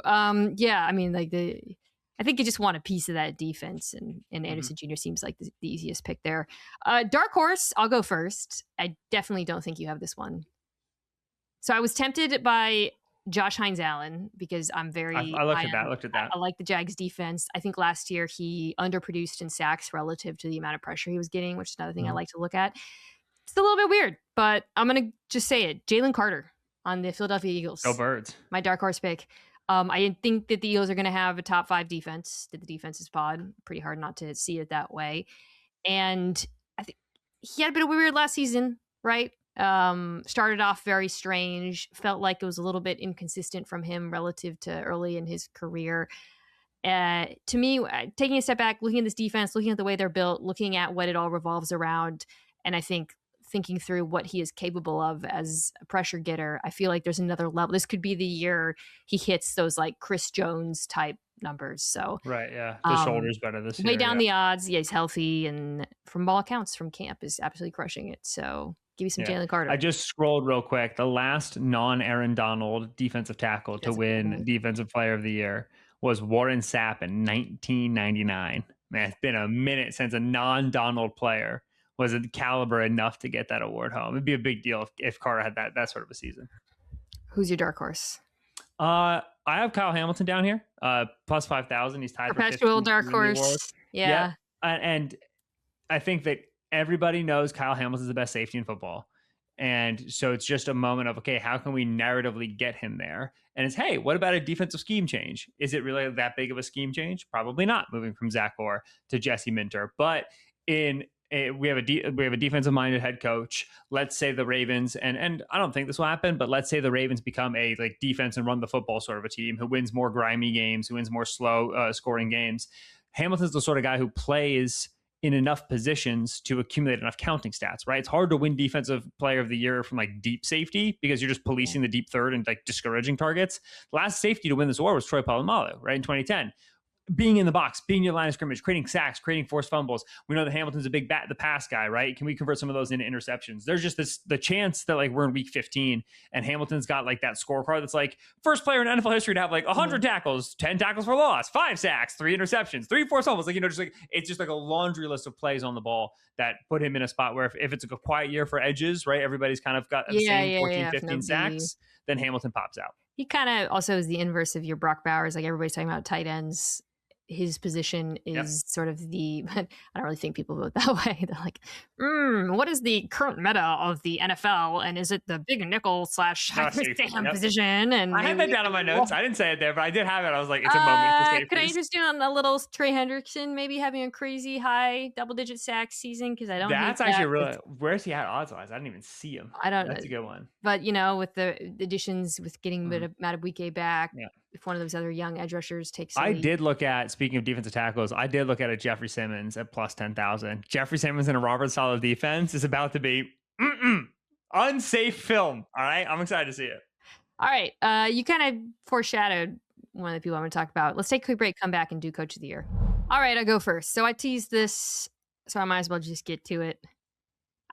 I think you just want a piece of that defense, and Anderson Jr. seems like the easiest pick there. Dark horse, I'll go first. I definitely don't think you have this one. So I was tempted by Josh Hines-Allen because I'm very... I looked at that. I like the Jags defense. I think last year he underproduced in sacks relative to the amount of pressure he was getting, which is another thing I like to look at. It's a little bit weird, but I'm going to just say it. Jalen Carter on the Philadelphia Eagles. Go Birds. My dark horse pick. I think that the Eagles are going to have a top 5 defense. Did the defense's pod. Pretty hard not to see it that way. And I think he had a bit of weird last season, right? Started off very strange. Felt like it was a little bit inconsistent from him relative to early in his career. To me, taking a step back, looking at this defense, looking at the way they're built, looking at what it all revolves around, and I think thinking through what he is capable of as a pressure getter, I feel like there's another level. This could be the year he hits those like Chris Jones type numbers. So right, yeah, the shoulder's better this way year. down Yeah. the odds. Yeah, he's healthy, and from all accounts from camp is absolutely crushing it. So give me some Jalen Carter. I just scrolled real quick. The last non-Aaron Donald defensive tackle to win Defensive Player of the Year was Warren Sapp in 1999. Man, it's been a minute since a non-Donald player was a caliber enough to get that award home. It'd be a big deal if Carter had that sort of a season. Who's your dark horse? I have Kyle Hamilton down here, plus 5,000. He's tied perpetual for dark horse. Yeah. And I think that everybody knows Kyle Hamilton's the best safety in football. And so it's just a moment of, okay, how can we narratively get him there? And it's, hey, what about a defensive scheme change? Is it really that big of a scheme change? Probably not, moving from Zach Orr to Jesse Minter. But we have a defensive minded head coach. Let's say the Ravens, and I don't think this will happen, but let's say the Ravens become a like defense and run the football sort of a team who wins more grimy games, who wins more slow scoring games. Hamilton's the sort of guy who plays in enough positions to accumulate enough counting stats, right? It's hard to win Defensive Player of the Year from like deep safety because you're just policing the deep third and like discouraging targets. The last safety to win this award was Troy Polamalu, right, in 2010. Being in the box, being your line of scrimmage, creating sacks, creating forced fumbles. We know that Hamilton's a big bat, the pass guy, right? Can we convert some of those into interceptions? There's just the chance that like we're in week 15 and Hamilton's got like that scorecard that's like first player in NFL history to have like 100 tackles, 10 tackles for loss, 5 sacks, 3 interceptions, 3 forced fumbles. Like, you know, just like it's just like a laundry list of plays on the ball that put him in a spot where if it's like a quiet year for edges, right? Everybody's kind of got the same 14, 15 sacks, then Hamilton pops out. He kind of also is the inverse of your Brock Bowers. Like everybody's talking about tight ends. His position is sort of the, I don't really think people vote that way. They're like, what is the current meta of the NFL? And is it the big nickel / position? And I had that down on my notes. I didn't say it there, but I did have it. I was like, it's a moment for safeties. Could I interest you on a little Trey Hendrickson maybe having a crazy high double-digit sack season? Because I don't That's actually really, where's he at odds-wise? I didn't even see him. I don't know. That's a good one. But, you know, with the additions, with getting Madubuike back, if one of those other young edge rushers takes I did look at, speaking of defensive tackles, I did look at a Jeffrey Simmons at plus 10,000. Jeffrey Simmons in a Robert Saleh defense is about to be unsafe film. All right. I'm excited to see it. All right. You kind of foreshadowed one of the people I'm going to talk about. Let's take a quick break, come back and do Coach of the Year. All right. I'll go first. So I teased this, so I might as well just get to it.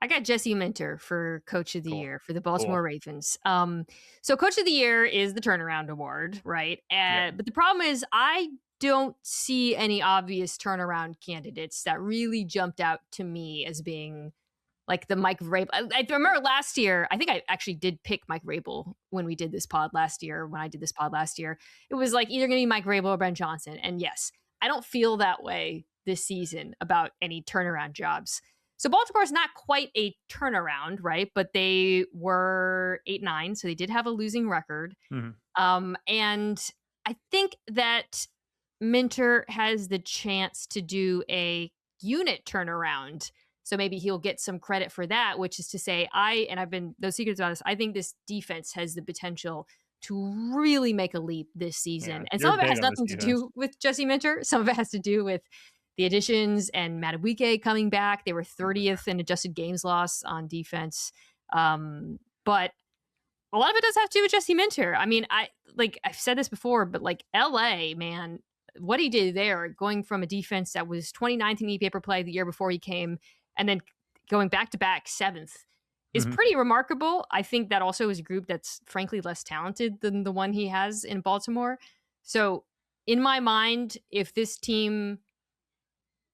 I got Jesse Minter for Coach of the Year for the Baltimore Ravens. So Coach of the Year is the turnaround award, right? But the problem is I don't see any obvious turnaround candidates that really jumped out to me as being like the Mike Vrabel. I remember last year, I think I actually did pick Mike Vrabel when we did this pod last year. When I did this pod last year, it was like either going to be Mike Vrabel or Ben Johnson. And yes, I don't feel that way this season about any turnaround jobs. So Baltimore's not quite a turnaround, right? But they were 8-9, so they did have a losing record. And I think that Minter has the chance to do a unit turnaround. So maybe he'll get some credit for that, which is to say, I've been those secrets about this. I think this defense has the potential to really make a leap this season. And some of it has nothing to do with Jesse Minter. Some of it has to do with the additions and Madubuike coming back. They were 30th in adjusted games loss on defense. But a lot of it does have to do with Jesse Minter. I mean, I've said this before, but like LA, man, what he did there, going from a defense that was 29th in e-paper play the year before he came, and then going back to back 7th is pretty remarkable. I think that also is a group that's frankly less talented than the one he has in Baltimore. So in my mind, if this team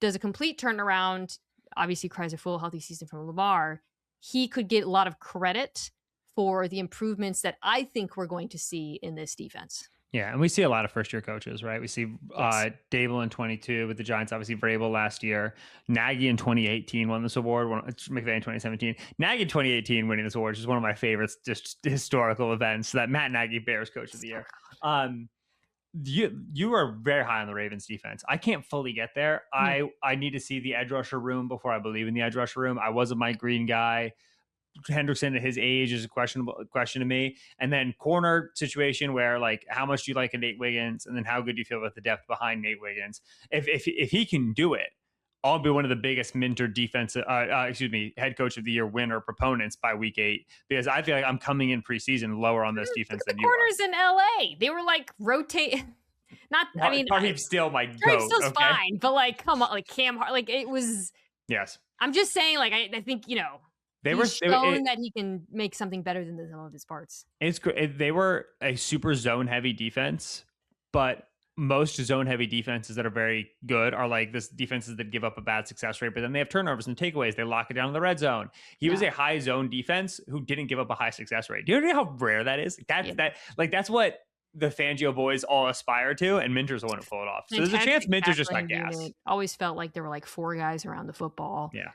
does a complete turnaround, obviously cries a full healthy season from Lamar, he could get a lot of credit for the improvements that I think we're going to see in this defense. Yeah, and we see a lot of first-year coaches, right? We see Dable in 22 with the Giants, obviously Vrabel last year. Nagy in 2018 won this award. McVay in 2017. Nagy in 2018 winning this award, which is one of my favorites, just historical events. That Matt Nagy Bears Coach of the Year. You are very high on the Ravens defense. I can't fully get there. I need to see the edge rusher room before I believe in the edge rusher room. I was a Mike Green guy. Hendrickson at his age is a questionable question to me. And then corner situation where like how much do you like a Nate Wiggins, and then how good do you feel about the depth behind Nate Wiggins? If he can do it, I'll be one of the biggest Minter head coach of the year winner proponents by week 8, because I feel like I'm coming in preseason lower on this defense Look at than the you are. corners in LA. They were like rotate. Not, I mean, Tarheeb's still my Tarheeb goat. still's Okay? fine, but like, come on, like Cam Hart, like it was. Yes. I'm just saying, like, I think he's shown that he can make something better than the sum of his parts. It's great. They were a super zone heavy defense, but most zone heavy defenses that are very good are like this defenses that give up a bad success rate, but then they have turnovers and takeaways. They lock it down in the red zone. He was a high zone defense who didn't give up a high success rate. Do you know how rare that is? That's what the Fangio boys all aspire to, and Minter's the one who pulled it off. So there's a chance Minter's just got gas. Always felt like there were like 4 guys around the football. Yeah.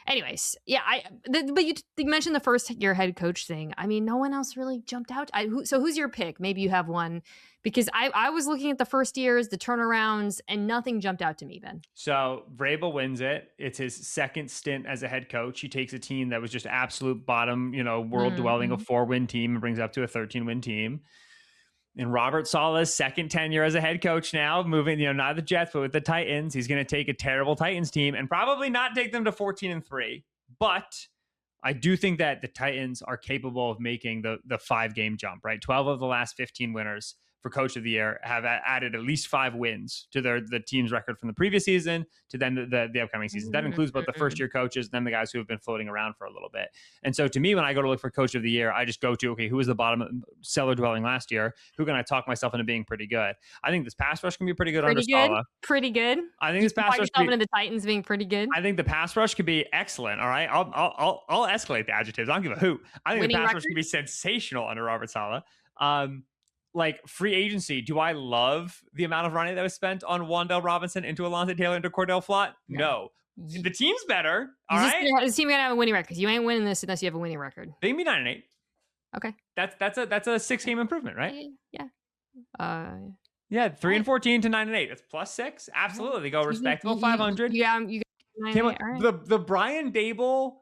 Anyways, yeah, but you mentioned the first year head coach thing. I mean, no one else really jumped out. So who's your pick? Maybe you have one, because I was looking at the first years, the turnarounds, and nothing jumped out to me, Ben. So Vrabel wins it. It's his second stint as a head coach. He takes a team that was just absolute bottom, world dwelling, a 4-win team, and brings it up to a 13-win team. And Robert Saleh's second tenure as a head coach now, moving, not the Jets, but with the Titans. He's going to take a terrible Titans team and probably not take them to 14-3. But I do think that the Titans are capable of making the 5-game jump, right? 12 of the last 15 winners for coach of the year have added at least 5 wins to the team's record from the previous season to then the upcoming season. That includes both the first year coaches and then the guys who have been floating around for a little bit. And so to me, when I go to look for coach of the year, I just go to, okay, who was the bottom cellar dwelling last year? Who can I talk myself into being pretty good? I think this pass rush can be pretty good under Saleh. Pretty good. I think this pass rush can be into the Titans being pretty good. I think the pass rush could be excellent. All right. I'll escalate the adjectives. I don't give a hoot. I think the pass rush can be sensational under Robert Saleh. Like free agency, do I love the amount of money that was spent on Wan'Dale Robinson, into Alontae Taylor, into Cordell Flott? No. The team's better. All right. The team gonna have a winning record, because you ain't winning this unless you have a winning record. They can be 9-8. Okay. That's a 6-game improvement, right? Yeah. Yeah, 3-14 to 9-8. That's +6. Absolutely. They go respectable 500. Yeah, you got the Brian Dable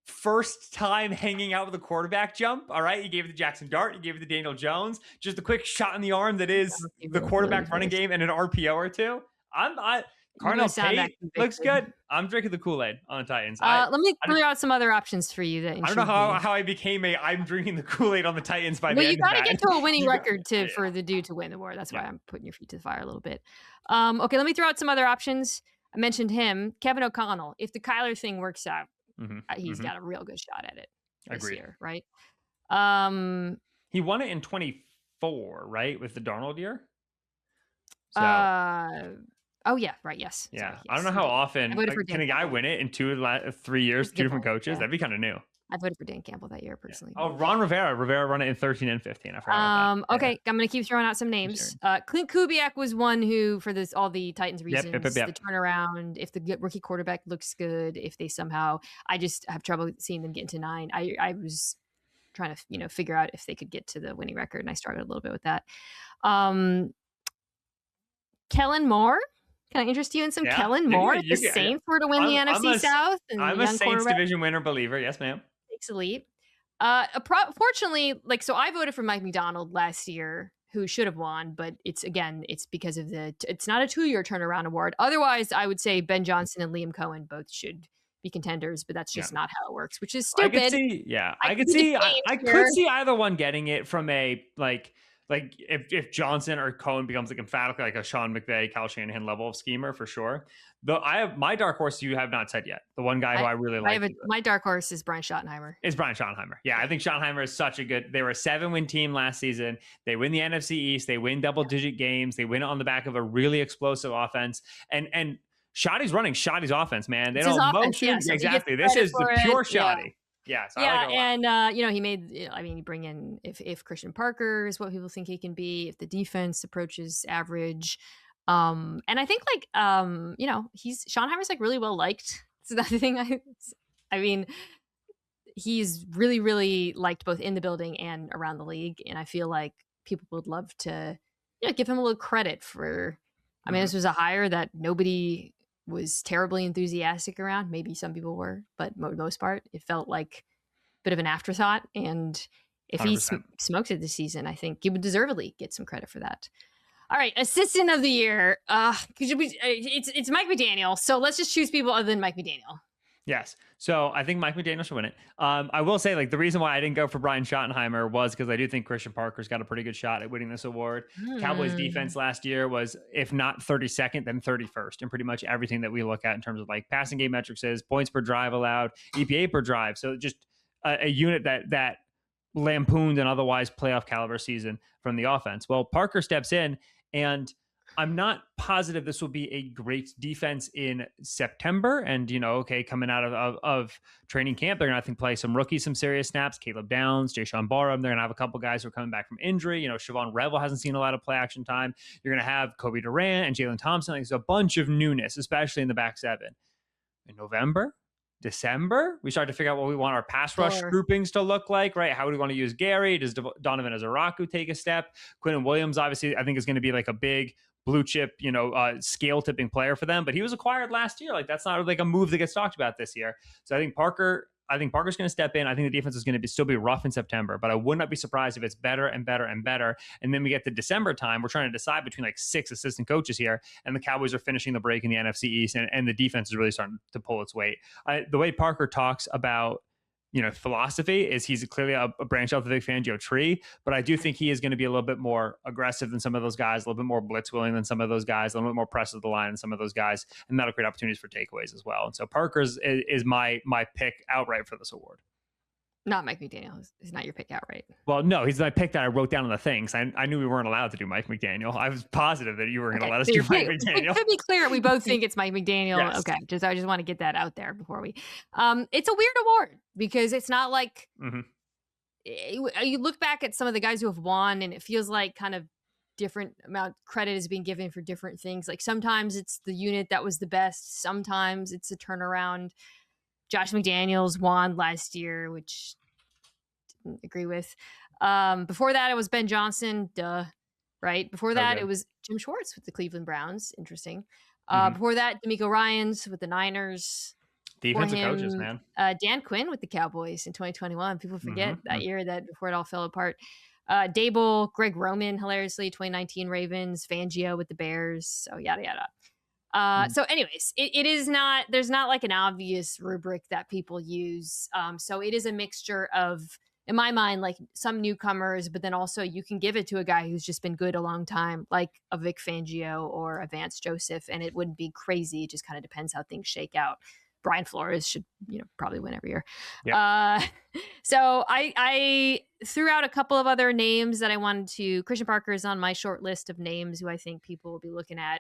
first time hanging out with a quarterback jump. All right. He gave it to Jackson Dart. He gave it to Daniel Jones. Just a quick shot in the arm that is the quarterback running game and an RPO or two. Cardinal Tate looks good. I'm drinking the Kool-Aid on the Titans. Let me throw out some other options for you. That I don't know how I became I'm drinking the Kool-Aid on the Titans by the end of that. Well, you got to get to a winning record for the dude to win the war. That's why I'm putting your feet to the fire a little bit. Okay, let me throw out some other options. I mentioned him, Kevin O'Connell. If the Kyler thing works out, he's got a real good shot at it this year, right? He won it in 24, right, with the Darnold year. So. Oh yeah, right. Yes. Yeah, sorry, yes. I don't know how often can a guy win it in 3 years, 2 different coaches. Yeah. That'd be kind of new. I voted for Dan Campbell that year personally. Yeah. Oh, Ron Rivera run it in 13 and 15. I forgot about that. Okay, I'm gonna keep throwing out some names. Clint Kubiak was one who, for all the Titans reasons, the turnaround. If the rookie quarterback looks good, if they somehow, I just have trouble seeing them getting to 9. I was trying to figure out if they could get to the winning record, and I struggled a little bit with that. Kellen Moore. Can I interest you in some Kellen Moore? The Saints were to win the NFC South. And I'm a Saints division winner believer. Yes, ma'am. Takes a leap. Fortunately, so I voted for Mike McDonald last year, who should have won, but it's because of it's not a 2-year turnaround award. Otherwise, I would say Ben Johnson and Liam Cohen both should be contenders, but that's just not how it works, which is stupid. I could see either one getting it from a like if Johnson or Cohen becomes emphatically like a Sean McVay, Kyle Shanahan level of schemer for sure. Though I have my dark horse you have not said yet. The one guy who I really like. My dark horse is Brian Schottenheimer. It's Brian Schottenheimer. Yeah, I think Schottenheimer is such a good. They were a 7-win team last season. They win the NFC East. They win double-digit games. They win on the back of a really explosive offense. And Schotty's running Schotty's offense, man. They don't motion exactly. This is the pure Schotty. Yeah. So he made. You bring in if Christian Parker is what people think he can be, if the defense approaches average, and I think Schottenheimer's really well liked. So that's the thing. I mean, he's really, really liked both in the building and around the league, and I feel like people would love to give him a little credit for, I mean, this was a hire that nobody was terribly enthusiastic around. Maybe some people were, but for the most part, it felt like a bit of an afterthought. And if he 100%. smokes it this season, I think he would deservedly get some credit for that. All right, assistant of the year. It's Mike McDaniel. So let's just choose people other than Mike McDaniel. Yes. So I think Mike McDaniel should win it. I will say, like, the reason why I didn't go for Brian Schottenheimer was because I do think Christian Parker's got a pretty good shot at winning this award. Cowboys defense last year was, if not 32nd, then 31st in pretty much everything that we look at in terms of like passing game metrics, is points per drive allowed, EPA per drive. So just a unit that lampooned an otherwise playoff caliber season from the offense. Well, Parker steps in, and I'm not positive this will be a great defense in September. And, coming out of training camp, they're going to, I think, play some rookies, some serious snaps. Caleb Downs, Jayshon Barham. They're going to have a couple guys who are coming back from injury. Siobhan Revel hasn't seen a lot of play action time. You're going to have Kobe Durant and Jalen Thompson. Like, there's a bunch of newness, especially in the back seven. In November, December, we start to figure out what we want our pass rush groupings to look like, right? How do we want to use Gary? Does Donovan Azaraku take a step? Quinton Williams, obviously, I think is going to be like a big blue chip, scale tipping player for them, but he was acquired last year. Like, that's not like a move that gets talked about this year. So I think Parker's going to step in. I think the defense is going to still be rough in September, but I would not be surprised if it's better and better and better. And then we get to December time. We're trying to decide between like 6 assistant coaches here, and the Cowboys are finishing the break in the NFC East, and the defense is really starting to pull its weight. The way Parker talks about philosophy is he's clearly a branch off the Vic Fangio tree, but I do think he is going to be a little bit more aggressive than some of those guys, a little bit more blitz willing than some of those guys, a little bit more press of the line than some of those guys, and that'll create opportunities for takeaways as well. And so Parker's is my pick outright for this award. Not Mike McDaniel. He's not your pick outright. Well, no, he's my pick that I wrote down on the things. I knew we weren't allowed to do Mike McDaniel. I was positive that you were going to let us do Mike McDaniel. To be clear, we both think it's Mike McDaniel. Yes. Okay, I just want to get that out there before we. It's a weird award because it's not like you look back at some of the guys who have won, and it feels like kind of different amount of credit is being given for different things. Like sometimes it's the unit that was the best. Sometimes it's a turnaround. Josh McDaniels won last year, which didn't agree with. Before that, it was Ben Johnson. Right? Before that, it was Jim Schwartz with the Cleveland Browns. Interesting. Before that, D'Amico Ryans with the Niners. Defensive coaches, man. Dan Quinn with the Cowboys in 2021. People forget that year, that before it all fell apart. Dable, Greg Roman, hilariously, 2019 Ravens. Fangio with the Bears. So yada, yada. So anyways, it is not, there's not like an obvious rubric that people use. So it is a mixture of, in my mind, like some newcomers, but then also you can give it to a guy who's just been good a long time, like a Vic Fangio or a Vance Joseph, and it wouldn't be crazy. It just kind of depends how things shake out. Brian Flores should, probably win every year. Yep. So I threw out a couple of other names that I wanted to. Christian Parker is on my short list of names who I think people will be looking at.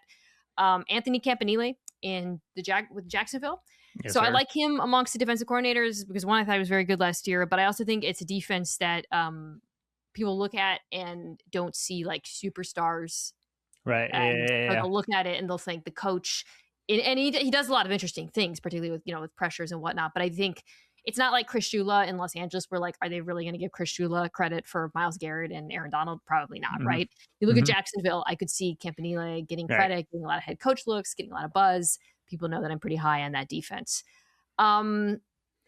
Anthony Campanile with Jacksonville. Yes, so sir. I like him amongst the defensive coordinators because one, I thought he was very good last year, but I also think it's a defense that people look at and don't see like superstars. Right. Yeah. They'll look at it and they'll think the coach, and he does a lot of interesting things, particularly with pressures and whatnot. But I think it's not like Chris Shula in Los Angeles, where like, are they really going to give Chris Shula credit for Myles Garrett and Aaron Donald? Probably not, right? You look at Jacksonville, I could see Campanile getting credit, getting a lot of head coach looks, getting a lot of buzz. People know that I'm pretty high on that defense.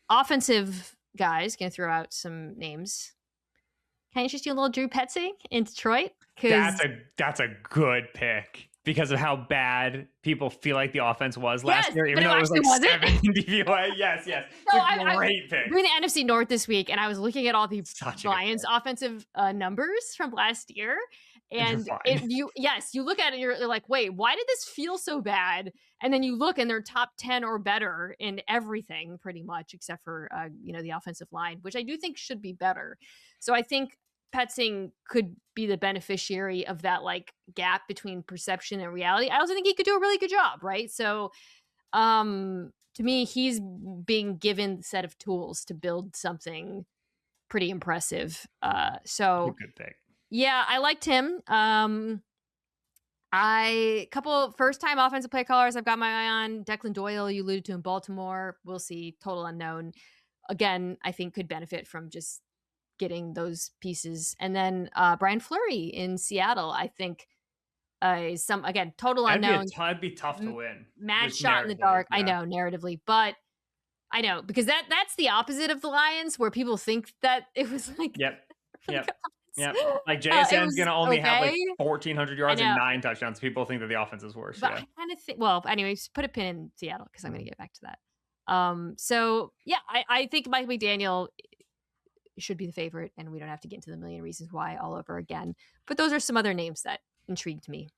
Offensive guys, going to throw out some names. Can I interest you a little Drew Petzing in Detroit? That's a good pick. Because of how bad people feel like the offense was last year, even though it was like 7 in DPOY. Yes. No, it's a great pick. I'm doing the NFC North this week, and I was looking at all the Lions offensive numbers from last year. And you look at it, you're like, wait, why did this feel so bad? And then you look and they're top 10 or better in everything pretty much, except for, the offensive line, which I do think should be better. So I think Petzing could be the beneficiary of that like gap between perception and reality. I also think he could do a really good job, right? So to me, he's being given a set of tools to build something pretty impressive. So good pick. Yeah, I liked him. Couple first-time offensive play callers I've got my eye on. Declan Doyle, you alluded to in Baltimore. We'll see. Total unknown. Again, I think could benefit from just getting those pieces. And then Brian Fleury in Seattle, I think Again, total unknown. That'd be tough to win, Mad just shot in the narratively. dark. I know, narratively, but I know, because that's the opposite of the Lions, where people think that it was like Yep. for the Yep. Yep. offense. Like It JSN's was gonna only have okay. like 1,400 I yards and know, 9 touchdowns. People think that the offense is worse. but Yeah. I kind of think. Well, anyways, put a pin in Seattle because I'm going to get back to that. So yeah, I think Mike McDaniel should be the favorite, and we don't have to get into the million reasons why all over again. But those are some other names that intrigued me.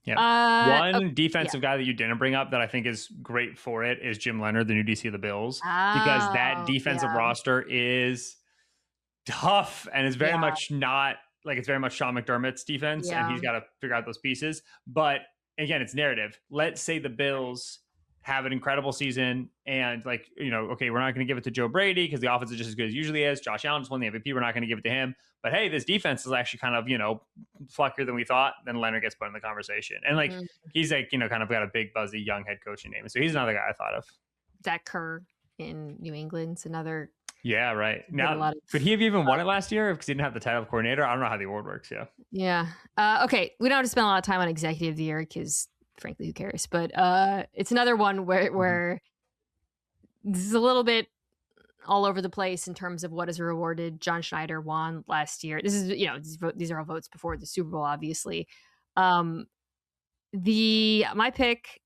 Yeah. Okay, One yeah. defensive guy that you didn't bring up that I think is great for it is Jim Leonard, the new DC of the Bills, because that Oh, defensive yeah, roster is tough and it's very yeah, much not like it's very much Sean McDermott's defense, and yeah, he's got to figure out those pieces. But again, it's narrative. Let's say the Bills have an incredible season, and like, okay, we're not going to give it to Joe Brady because the offense is just as good as it usually is. Josh Allen just won the MVP. We're not going to give it to him. But hey, this defense is actually kind of fluffier than we thought. Then Leonard gets put in the conversation, and like mm. he's like kind of got a big buzzy young head coaching name, so he's another guy I thought of. Zach Kerr in New England's another. Yeah, right. Get a Now, lot of could he have even won it last year because he didn't have the title of coordinator? I don't know how the award works. Yeah. yeah. Okay, we don't have to spend a lot of time on executive of the year because, frankly, who cares? But it's another one where this is a little bit all over the place in terms of what is rewarded. John Schneider won last year. This is these are all votes before the Super Bowl, obviously. My pick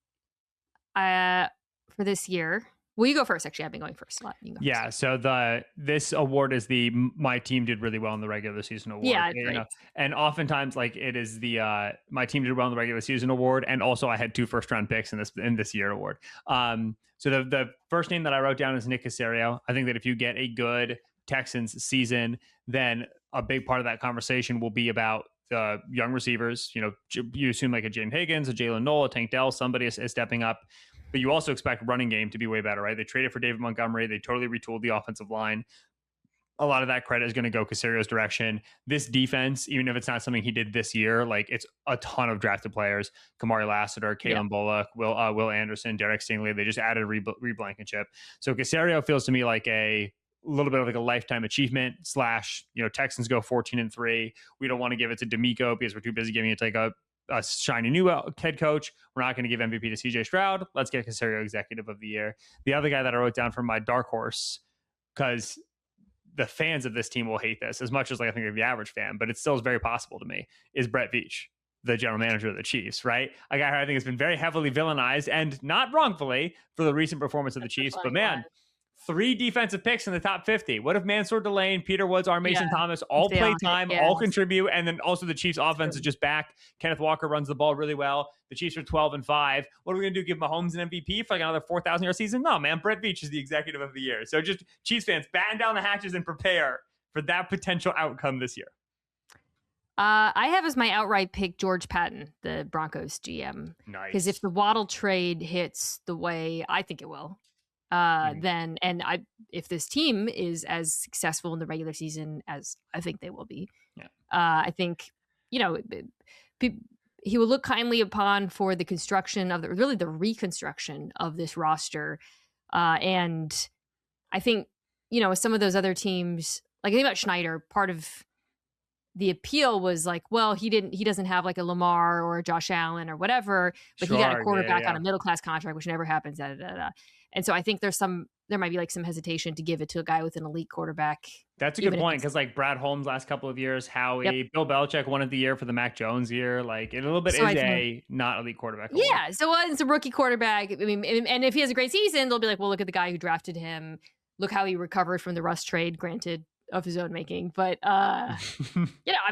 for this year. Well, you go first. Actually, I've been going first a lot. You go Yeah. first. So this award is the my team did really well in the regular season award. Yeah, great. And oftentimes like it is the my team did well in the regular season award, and also I had 2 first-round picks in this year award. So the first name that I wrote down is Nick Caserio. I think that if you get a good Texans season, then a big part of that conversation will be about the young receivers. You assume like a James Higgins, a Jalen Noel, a Tank Dell, somebody is stepping up. But you also expect running game to be way better, right? They traded for David Montgomery. They totally retooled the offensive line. A lot of that credit is going to go Caserio's direction. This defense, even if it's not something he did this year, like it's a ton of drafted players. Kamari Lassiter, Kalen Bullock, Will Anderson, Derek Stingley. They just added Reed Blankenship. So Caserio feels to me like a little bit of like a lifetime achievement / Texans go 14-3. We don't want to give it to D'Amico because we're too busy giving it to like a shiny new head coach. We're not going to give MVP to CJ Stroud. Let's get Caserio executive of the year. The other guy that I wrote down for my dark horse, because the fans of this team will hate this as much as like I think the average fan, but it still is very possible to me, is Brett Veach, the general manager of the Chiefs, right? A guy who I think has been very heavily villainized, and not wrongfully, for the recent performance of the Chiefs. But man, 3 defensive picks in the top 50. What if Mansour Delane, Peter Woods, R. Mason Thomas all play time, all contribute, and then also the Chiefs offense is just back. Kenneth Walker runs the ball really well. The Chiefs are 12-5. What are we going to do? Give Mahomes an MVP for like another 4,000-yard season? No, man. Brett Veach is the executive of the year. So just Chiefs fans, batten down the hatches and prepare for that potential outcome this year. I have as my outright pick George Patton, the Broncos GM. Nice. Because if the Waddle trade hits the way I think it will, then if this team is as successful in the regular season as I think they will be, I think he will look kindly upon for the construction of the reconstruction of this roster, and I think some of those other teams, like I think about Schneider, part of the appeal was like, well, he doesn't have like a Lamar or a Josh Allen or whatever, but he got a quarterback on a middle class contract, which never happens. And so I think there might be like some hesitation to give it to a guy with an elite quarterback. That's a good point, because like Brad Holmes last couple of years, Howie, Bill Belichick won it the year for the Mac Jones year. Like it a little bit is a not elite quarterback. Yeah, so it's a rookie quarterback. I mean, and if he has a great season, they'll be like, well, look at the guy who drafted him. Look how he recovered from the Russ trade, granted of his own making. But I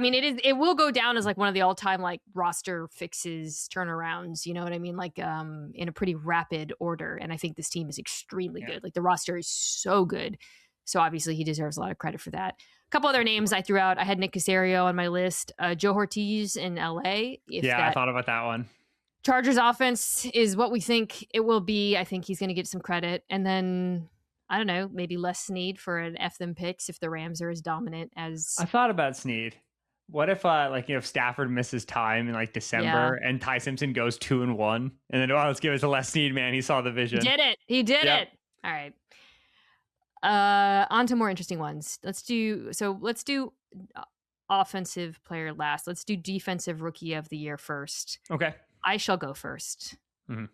mean, it will go down as like one of the all-time like roster fixes, turnarounds, you know what I mean? Like in a pretty rapid order. And I think this team is extremely good. Like the roster is so good. So obviously he deserves a lot of credit for that. A couple other names I threw out. I had Nick Caserio on my list. Joe Ortiz in LA. I thought about that one. Chargers offense is what we think it will be. I think he's going to get some credit. And then I don't know, maybe less Snead for an F them picks if the Rams are as dominant as. I thought about Snead. What if if Stafford misses time in like December and Ty Simpson goes 2-1, and then let's give it to Les Snead, man. He saw the vision. He did it. All right. On to more interesting ones. Let's do offensive player last. Let's do defensive rookie of the year first. Okay. I shall go first. Mm-hmm.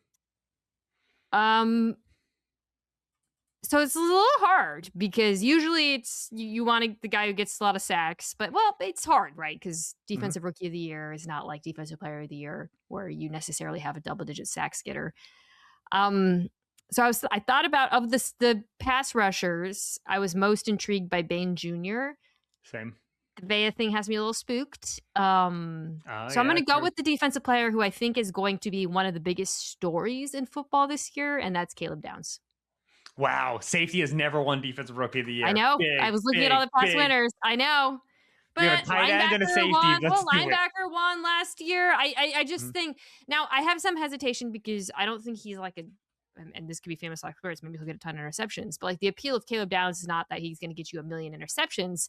So it's a little hard because usually it's you want the guy who gets a lot of sacks, but well, it's hard, right? Because defensive rookie of the year is not like defensive player of the year where you necessarily have a double-digit sacks getter. So I thought about of the pass rushers, I was most intrigued by Bain Jr. Same. The Vea thing has me a little spooked. So I'm going to go with the defensive player who I think is going to be one of the biggest stories in football this year, and that's Caleb Downs. Wow, safety has never won defensive rookie of the year. I know. I was looking at all the past winners. I know. But you have a tight end and a safety. Linebacker won last year. I just think now I have some hesitation because I don't think he's like and this could be famous last words. Maybe he'll get a ton of interceptions. But like the appeal of Caleb Downs is not that he's going to get you 1 million interceptions.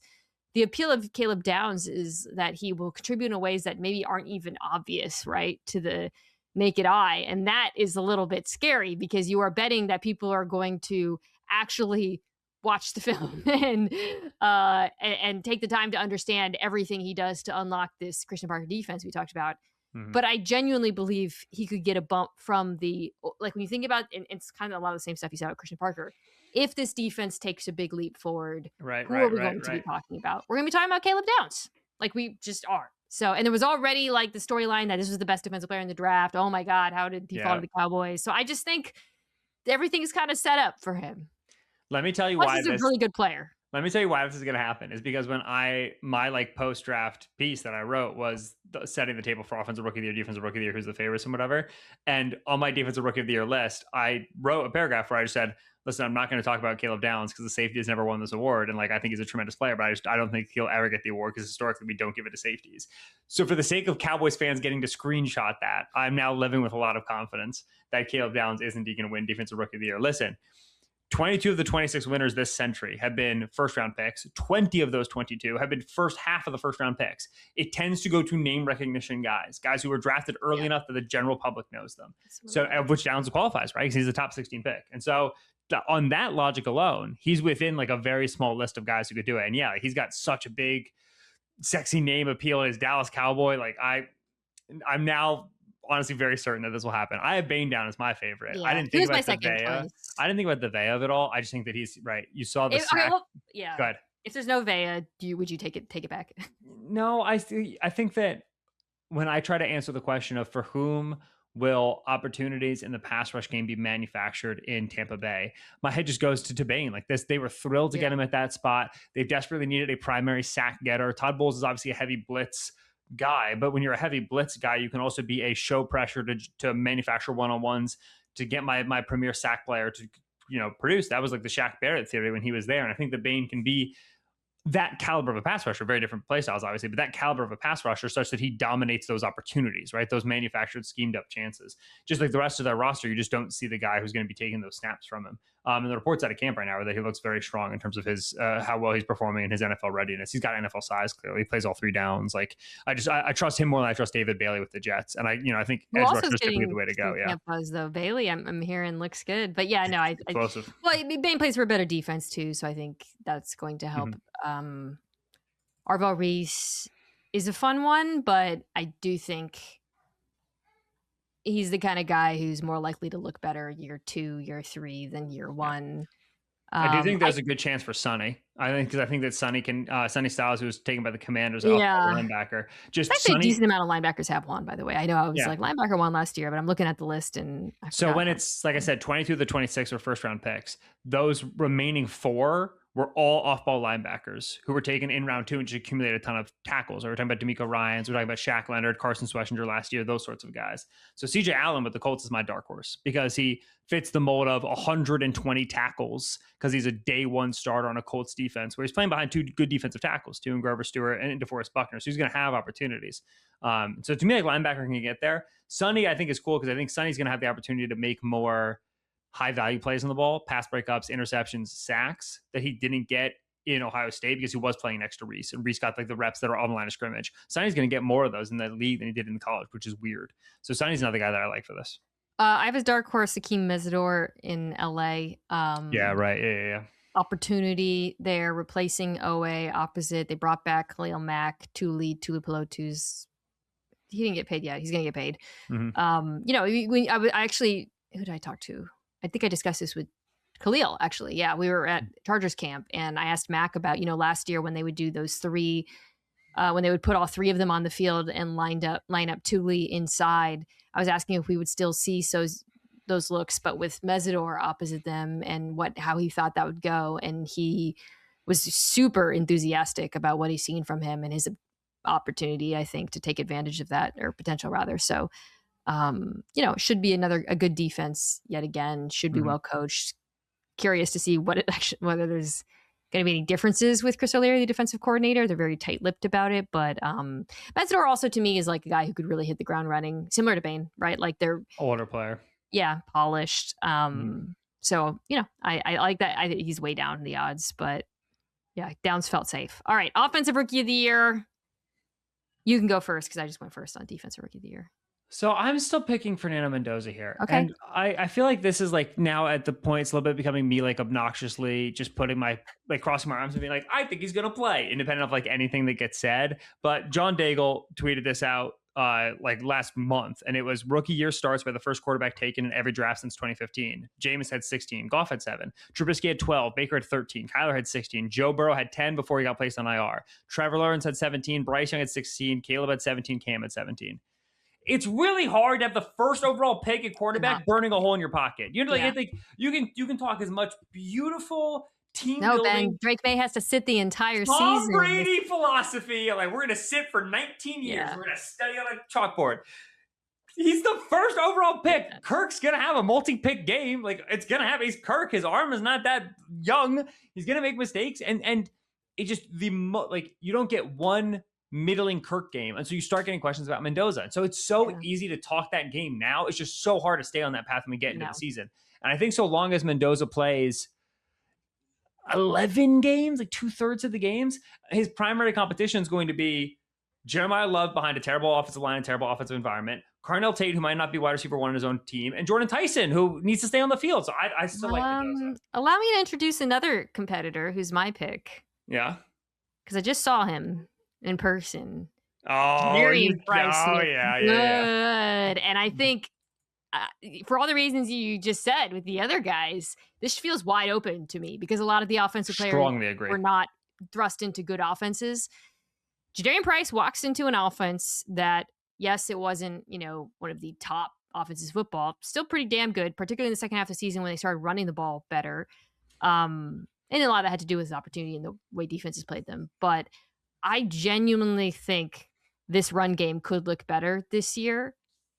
The appeal of Caleb Downs is that he will contribute in ways that maybe aren't even obvious, right, to the naked eye. And that is a little bit scary because you are betting that people are going to actually watch the film and take the time to understand everything he does to unlock this Christian Parker defense we talked about. But I genuinely believe he could get a bump from like when you think about, and it's kind of a lot of the same stuff you said about Christian Parker. If this defense takes a big leap forward, who are we going to be talking about? We're going to be talking about Caleb Downs. Like we just are. So, and there was already like the storyline that this was the best defensive player in the draft. Oh my God, how did he fall to the Cowboys? So I just think everything is kind of set up for him. Let me tell you why he's a really good player. Let me tell you why this is going to happen is because when my like post draft piece that I wrote was setting the table for offensive rookie of the year, defensive rookie of the year, who's the favorites and whatever. And on my defensive rookie of the year list, I wrote a paragraph where I just said, listen, I'm not going to talk about Caleb Downs because the safety has never won this award. And like, I think he's a tremendous player, but I don't think he'll ever get the award because historically we don't give it to safeties. So for the sake of Cowboys fans getting to screenshot that, I'm now living with a lot of confidence that Caleb Downs is indeed going to win defensive rookie of the year. Listen, 22 of the 26 winners this century have been first round picks. 20 of those 22 have been first half of the first round picks. It tends to go to name recognition guys who were drafted early enough that the general public knows them. So of which Downs qualifies, right? Because he's a top 16 pick. And so on that logic alone, he's within like a very small list of guys who could do it. And yeah, he's got such a big, sexy name appeal as Dallas Cowboy. Like I'm now honestly very certain that this will happen. I have Bain down as my favorite. I didn't think about the Vea. I didn't think about the Vea of it all. I just think that he's right. You saw the sack. Go ahead. If there's no Vea, would you take it back? No, I think that when I try to answer the question of for whom will opportunities in the pass rush game be manufactured in Tampa Bay, my head just goes to Bain. Like this, they were thrilled to get him at that spot. They desperately needed a primary sack getter. Todd Bowles is obviously a heavy blitz guy, but when you're a heavy blitz guy, you can also be a show pressure to manufacture one-on-ones to get my premier sack player to produce. That was like the Shaq Barrett theory when he was there, and I think that Bain can be that caliber of a pass rusher, very different play styles, obviously, but that caliber of a pass rusher such that he dominates those opportunities, right? Those manufactured, schemed up chances. Just like the rest of that roster, you just don't see the guy who's going to be taking those snaps from him. And the reports out of camp right now are that he looks very strong in terms of his how well he's performing and his NFL readiness. He's got NFL size, clearly. He plays all three downs. Like I trust him more than I trust David Bailey with the Jets. And I think edge rusher is typically the way to go. Yeah. Buzz though. Bailey, I'm hearing looks good, but yeah, no, Bain plays for a better defense too, so I think that's going to help. Arvell Reese is a fun one, but I do think he's the kind of guy who's more likely to look better year 2, year 3 than year 1. I do think there's a good chance for Sonny. I think that Sonny can Sonny Styles, who was taken by the Commanders, linebacker. Just actually a decent amount of linebackers have won, by the way. I know I was like linebacker won last year, but I'm looking at the list and so when it's like I said, 22 of the 26 were first round picks. Those remaining 4 were all off-ball linebackers who were taken in round 2 and just accumulated a ton of tackles. We're talking about D'Amico Ryans, we're talking about Shaq Leonard, Carson Schwarzenegger last year, those sorts of guys. So CJ Allen with the Colts is my dark horse because he fits the mold of 120 tackles because he's a day 1 starter on a Colts defense where he's playing behind 2 good defensive tackles, in Grover Stewart and DeForest Buckner. So he's going to have opportunities. So to me, like linebacker can get there. Sonny, I think is cool because I think Sonny's going to have the opportunity to make more high value plays on the ball, pass breakups, interceptions, sacks that he didn't get in Ohio State because he was playing next to Reese, and Reese got like the reps that are on the line of scrimmage. Sonny's going to get more of those in the league than he did in college, which is weird. So Sonny's another guy that I like for this. I have his dark horse, Akeem Mesidor in LA. Yeah, right. Yeah. opportunity there, replacing OA opposite. They brought back Khalil Mack, Tuipulotu's. He didn't get paid yet. He's gonna get paid. Mm-hmm. I actually, who did I talk to? I think I discussed this with Khalil, actually. Yeah, we were at Chargers camp, and I asked Mac about, last year when they would do those three, when they would put all three of them on the field and line up Tuli inside. I was asking if we would still see those looks, but with Mesidor opposite them, and how he thought that would go. And he was super enthusiastic about what he's seen from him and his opportunity, I think, to take advantage of that, or potential rather. So, it should be a good defense yet again. Should be well coached. Curious to see whether there's going to be any differences with Chris O'Leary, the defensive coordinator. They're very tight-lipped about it, but Metzger also to me is like a guy who could really hit the ground running, similar to Bain, right? Like they're older player, polished. So I like that. I think he's way down in the odds, but yeah, Downs felt safe. All right, offensive rookie of the year. You can go first because I just went first on defensive rookie of the year. So I'm still picking Fernando Mendoza here. Okay. And I feel like this is like now at the point it's a little bit becoming me like obnoxiously just putting crossing my arms and being like, I think he's going to play independent of like anything that gets said. But John Daigle tweeted this out last month, and it was rookie year starts by the first quarterback taken in every draft since 2015. Jameis had 16, Goff had 7, Trubisky had 12, Baker had 13, Kyler had 16, Joe Burrow had 10 before he got placed on IR, Trevor Lawrence had 17, Bryce Young had 16, Caleb had 17, Cam had 17. It's really hard to have the first overall pick at quarterback burning a hole in your pocket. I think you can talk as much beautiful team building. Ben, Drake May has to sit the entire season. Tom Brady philosophy. Like, we're going to sit for 19 years. Yeah. We're going to study on a chalkboard. He's the first overall pick. Kirk's going to have a multi-pick game. Like, it's going to happen. He's Kirk. His arm is not that young. He's going to make mistakes. And it just, you don't get one middling Kirk game. And so you start getting questions about Mendoza. And so it's so easy to talk that game now. It's just so hard to stay on that path when we get into the season. And I think so long as Mendoza plays 11 games, like 2/3 of the games, his primary competition is going to be Jeremiah Love behind a terrible offensive line and terrible offensive environment, Carnell Tate, who might not be wide receiver 1 on his own team, and Jordan Tyson, who needs to stay on the field. So I still like Mendoza. Allow me to introduce another competitor who's my pick. Yeah. Because I just saw him in person. Oh, very impressive. Yeah. And I think for all the reasons you just said with the other guys, this feels wide open to me because a lot of the offensive players were not thrust into good offenses. Jadarian Price walks into an offense that, yes, it wasn't, one of the top offenses football, still pretty damn good, particularly in the second half of the season when they started running the ball better. And a lot of that had to do with his opportunity and the way defenses played them. But I genuinely think this run game could look better this year.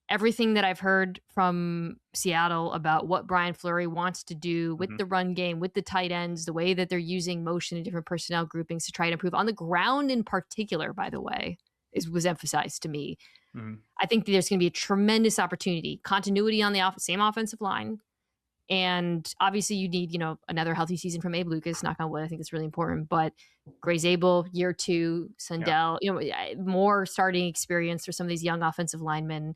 Everything that I've heard from Seattle about what Brian Fleury wants to do with the run game, with the tight ends, the way that they're using motion and different personnel groupings to try to improve on the ground in particular, by the way, was emphasized to me. I think there's going to be a tremendous opportunity, continuity on the same offensive line. And obviously you need, another healthy season from Abe Lucas, knock on wood. I think it's really important, but Gray Zabel, year 2, Sundell, more starting experience for some of these young offensive linemen.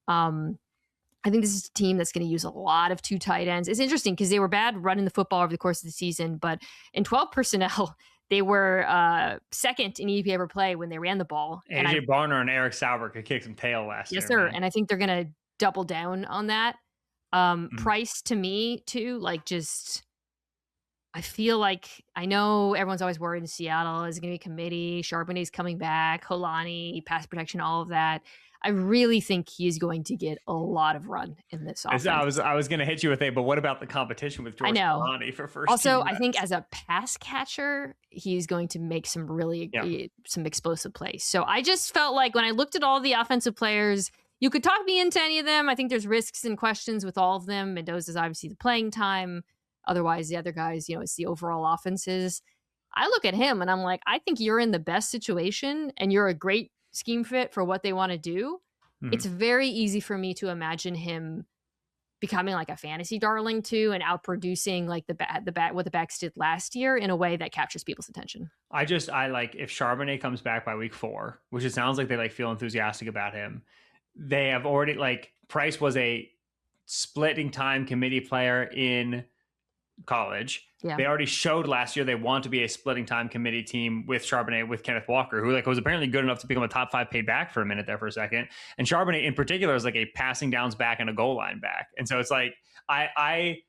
I think this is a team that's going to use a lot of 2 tight ends. It's interesting because they were bad running the football over the course of the season, but in 12 personnel, they were second in EPA per play when they ran the ball. AJ Barner and Eric Sauber could kick some tail last year. Yes, sir. Man. And I think they're going to double down on that. Price to me too, I feel like, I know everyone's always worried in Seattle, is it going to be a committee, Charbonnet's coming back, Holani, pass protection, all of that. I really think he is going to get a lot of run in this offense. I was going to hit you with but what about the competition with George Holani for first? Also, I think as a pass catcher, he's going to make some some explosive plays. So I just felt like when I looked at all the offensive players, you could talk me into any of them. I think there's risks and questions with all of them. Mendoza's obviously the playing time. Otherwise, the other guys, it's the overall offenses. I look at him and I'm like, I think you're in the best situation and you're a great scheme fit for what they want to do. It's very easy for me to imagine him becoming like a fantasy darling too and outproducing like what the backs did last year in a way that captures people's attention. I like if Charbonnet comes back by week 4, which it sounds like they feel enthusiastic about him. They have already Price was a splitting time committee player in college. Yeah. They already showed last year they want to be a splitting time committee team with Charbonnet, with Kenneth Walker, who like was apparently good enough to become a top 5 paid back for a minute there for a second. And Charbonnet in particular is like a passing downs back and a goal line back. And so it's like I'm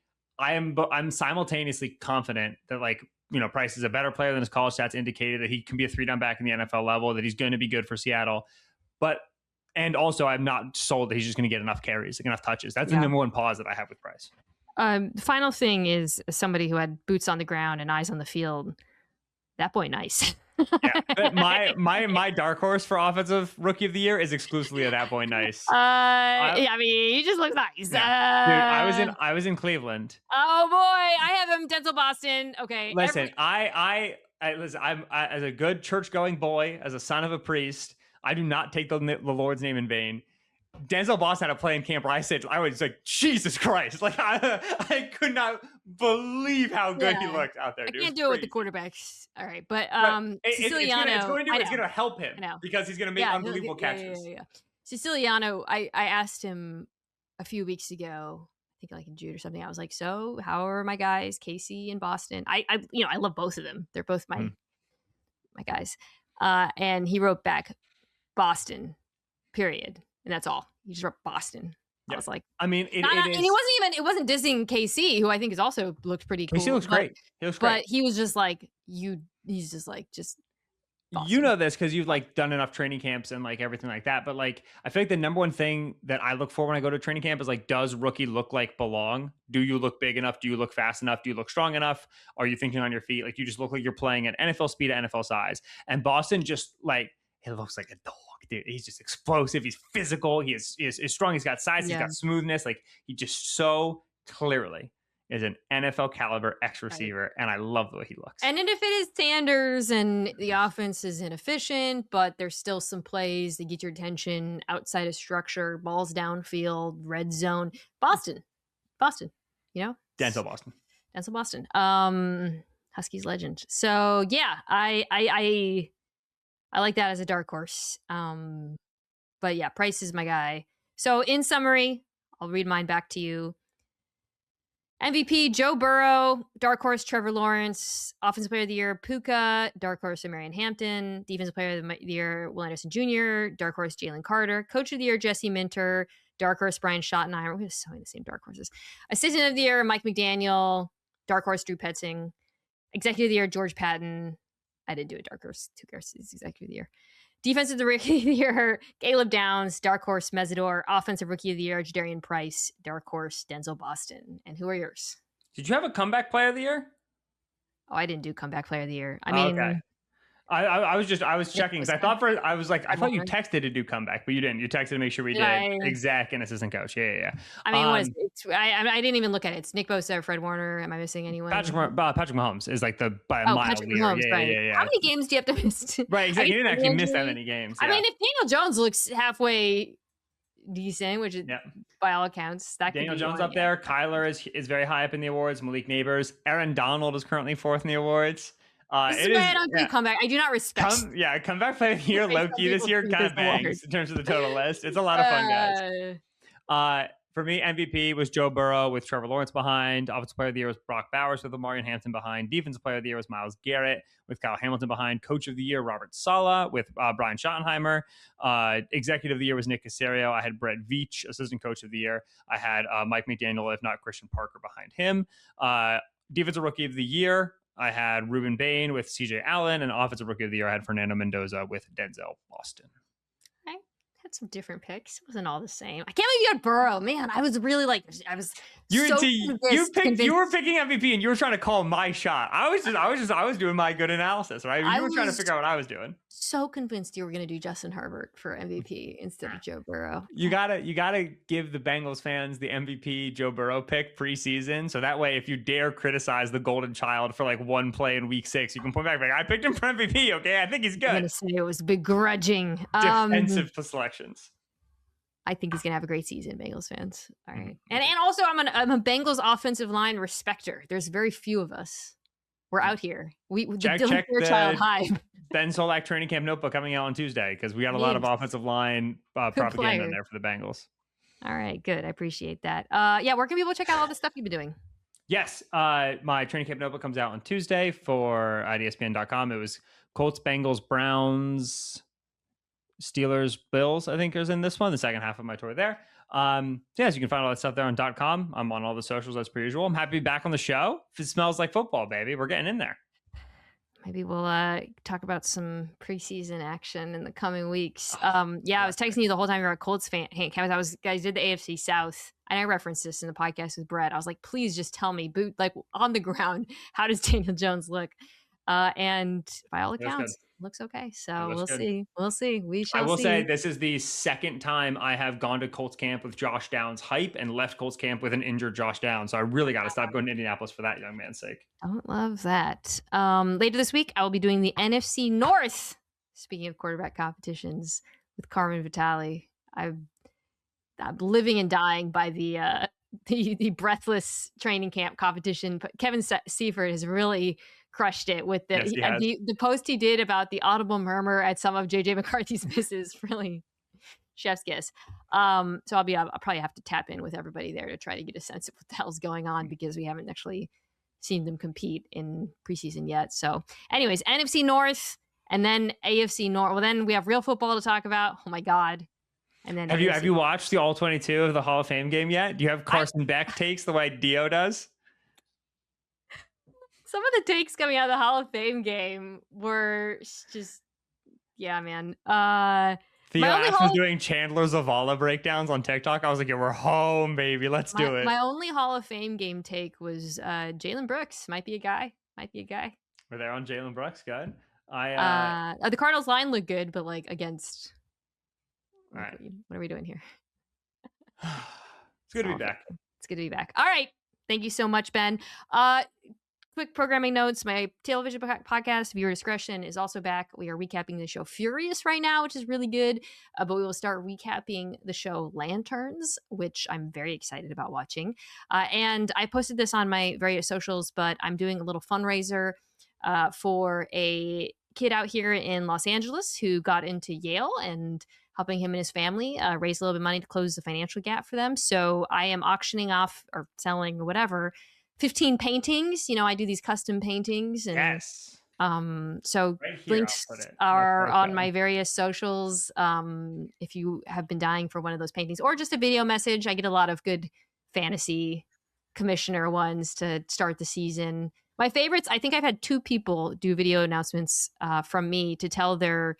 simultaneously confident that like, you know, Price is a better player than his college stats indicated, that he can be a 3-down back in the NFL level, that he's going to be good for Seattle. But and also I'm not sold that he's just going to get enough carries, like enough touches. That's the number one pause that I have with Price. The final thing is somebody who had boots on the ground and eyes on the field. That boy, nice. Yeah, my dark horse for offensive rookie of the year is exclusively a that boy nice. Yeah, I mean, he just looks nice. Yeah. Dude, I was in Cleveland. Oh boy, I have him Denzel Boston. Okay, listen, I listen. I'm as a good church going boy, as a son of a priest, I do not take the Lord's name in vain. Denzel Boston had a play in camp where I was like, Jesus Christ. Like, I could not believe how good he looked out there. I dude. can't do it with the quarterbacks. All right. But Siciliano. It's going to help him because he's going to make unbelievable catches. Yeah. Siciliano, I asked him a few weeks ago, I think like in June or something. I was like, so how are my guys, Casey and Boston? I love both of them. They're both my guys. And he wrote back, Boston, period. And that's all. He just wrote Boston. I was like, I mean, and it wasn't dissing KC, who I think has also looked pretty cool. KC looks great. He looks great. But he was just like, he's just like, Boston. You know this because you've like done enough training camps and like everything like that. But like, I feel like the number one thing that I look for when I go to training camp is like, does rookie look like belong? Do you look big enough? Do you look fast enough? Do you look strong enough? Are you thinking on your feet? Like, you just look like you're playing at NFL speed, at NFL size. And Boston just like, it looks like a dog. Dude, he's just explosive. He's physical. He is strong. He's got size. He's got smoothness. Like, he just so clearly is an NFL caliber X receiver, and I love the way he looks. And if it is Sanders and the offense is inefficient, but there's still some plays that get your attention outside of structure, balls downfield, red zone. Boston, you know? Denzel Boston. Huskies legend. So yeah, I like that as a dark horse. But yeah, Price is my guy. So in summary, I'll read mine back to you. MVP, Joe Burrow. Dark horse, Trevor Lawrence. Offensive player of the year, Puka. Dark horse, Marion Hampton. Defensive player of the year, Will Anderson Jr. Dark horse, Jalen Carter. Coach of the year, Jesse Minter. Dark horse, Brian Schottenheimer. We have so many of the same dark horses. Assistant of the year, Mike McDaniel. Dark horse, Drew Petzing. Executive of the year, George Patton. I didn't do a dark horse. Two horses, executive of the year. Defensive rookie of the year, Caleb Downs. Dark horse, Mesidor. Offensive rookie of the year, Jadarian Price. Dark horse, Denzel Boston. And who are yours? Did you have a comeback player of the year? Oh, I didn't do comeback player of the year. I mean, okay. I was checking because I thought you texted to do comeback, but you didn't. You texted to make sure we did. Exec and assistant coach. Yeah. I mean, I didn't even look at it. It's Nick Bosa, Fred Warner. Am I missing anyone? Patrick Mahomes is like by a mile. Patrick Mahomes, yeah. How many games do you have to miss? Right, exactly. He didn't actually miss that many games. I mean, if Daniel Jones looks halfway decent, which is by all accounts, that Daniel could be Jones up there. Kyler is very high up in the awards. Malik Neighbors. Aaron Donald is currently 4th in the awards. This is why I don't do comeback. I do not respect. Comeback player of the year, low-key this year kind of bangs in terms of the total list. It's a lot of fun, guys. For me, MVP was Joe Burrow with Trevor Lawrence behind. Offensive player of the year was Brock Bowers with Marion Hampton behind. Defensive player of the year was Myles Garrett with Kyle Hamilton behind. Coach of the year, Robert Saleh with Brian Schottenheimer. Executive of the year was Nick Caserio. I had Brett Veach, assistant coach of the year. I had Mike McDaniel, if not Christian Parker, behind him. Defensive rookie of the year, I had Ruben Bain with CJ Allen, and offensive rookie of the year, I had Fernando Mendoza with Denzel Boston. I had some different picks. It wasn't all the same. I can't believe you had Burrow. Man, I was really like, you were picking MVP and you were trying to call my shot. I was doing my good analysis, right? You were trying to figure out what I was doing. So convinced you were going to do Justin Herbert for MVP instead of Joe Burrow. You gotta give the Bengals fans the MVP Joe Burrow pick preseason, so that way if you dare criticize the golden child for like one play in week 6, you can point back like, I picked him for MVP. Okay, I think he's good. I'm gonna say it was begrudging. Defensive selections. I think he's gonna have a great season, Bengals fans. All right, and also I'm a Bengals offensive line respecter. There's very few of us. We're out here. Check the hype. Ben Solak training camp notebook coming out on Tuesday because we got a lot of offensive line propaganda in there for the Bengals. All right, good. I appreciate that. Where can people check out all the stuff you've been doing? Yes, my training camp notebook comes out on Tuesday for ESPN.com. It was Colts, Bengals, Browns, Steelers, Bills, I think is in this one, the second half of my tour there. Yes, you can find all that stuff there on .com. I'm on all the socials as per usual. I'm happy to be back on the show. If it smells like football, baby, we're getting in there. Maybe we'll talk about some preseason action in the coming weeks. I was texting you the whole time you were a Colts fan. Hey, I did the AFC South, and I referenced this in the podcast with Brett. I was like, please just tell me, on the ground, how does Daniel Jones look? And by all accounts, looks okay. So we'll see. We'll see. We shall see. I will say this is the second time I have gone to Colts camp with Josh Downs hype and left Colts camp with an injured Josh Downs. So I really got to stop going to Indianapolis for that young man's sake. Don't love that. Later this week, I will be doing the NFC North. Speaking of quarterback competitions with Carmen Vitale, I'm living and dying by the breathless training camp competition. But Kevin Seifert has really crushed it with the post he did about the audible murmur at some of JJ McCarthy's misses. Really, chef's kiss. So I'll probably have to tap in with everybody there to try to get a sense of what the hell's going on, because we haven't actually seen them compete in preseason yet. So anyways, NFC North and then AFC North. Well, then we have real football to talk about. Oh my God. And then have you watched the All 22 of the Hall of Fame game yet? Do you have Carson Beck takes the way Dio does? Some of the takes coming out of the Hall of Fame game were just, yeah, man. Theo Ash was doing Chandler Zavala breakdowns on TikTok. I was like, yeah, we're home, baby. Let's do it. My only Hall of Fame game take was Jalen Brooks. Might be a guy. We're there on Jalen Brooks. Good. The Cardinals line looked good, but like against. All right. What are we doing here? It's good to be back. It's good to be back. All right. Thank you so much, Ben. Quick programming notes. My television podcast, Viewer Discretion, is also back. We are recapping the show Furious right now, which is really good. But we will start recapping the show Lanterns, which I'm very excited about watching. And I posted this on my various socials, but I'm doing a little fundraiser for a kid out here in Los Angeles who got into Yale, and helping him and his family raise a little bit of money to close the financial gap for them. So I am auctioning off or selling or whatever 15 paintings. I do these custom paintings. And, yes. So right here, links are on my various socials. If you have been dying for one of those paintings or just a video message, I get a lot of good fantasy commissioner ones to start the season. My favorites, I think I've had 2 people do video announcements from me to tell their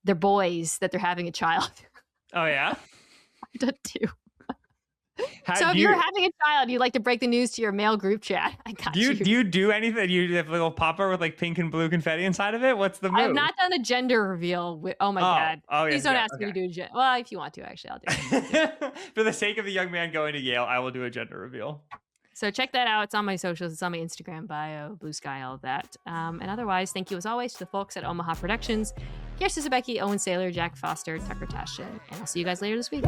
boys that they're having a child. Oh, yeah? I've done 2. So if you're having a child, you'd like to break the news to your male group chat, I got you. Do you do anything? You have a little popper with like pink and blue confetti inside of it? What's the move? I've not done the gender reveal. Oh my God. Please don't ask me to do a gender. Well, if you want to, actually, I'll do it. For the sake of the young man going to Yale, I will do a gender reveal. So check that out. It's on my socials. It's on my Instagram bio, Blue Sky, all of that. And otherwise, thank you as always to the folks at OPOY Predictions. Here's to Becky, Owen Saylor, Jack Foster, Tucker Tashin, and I'll see you guys later this week.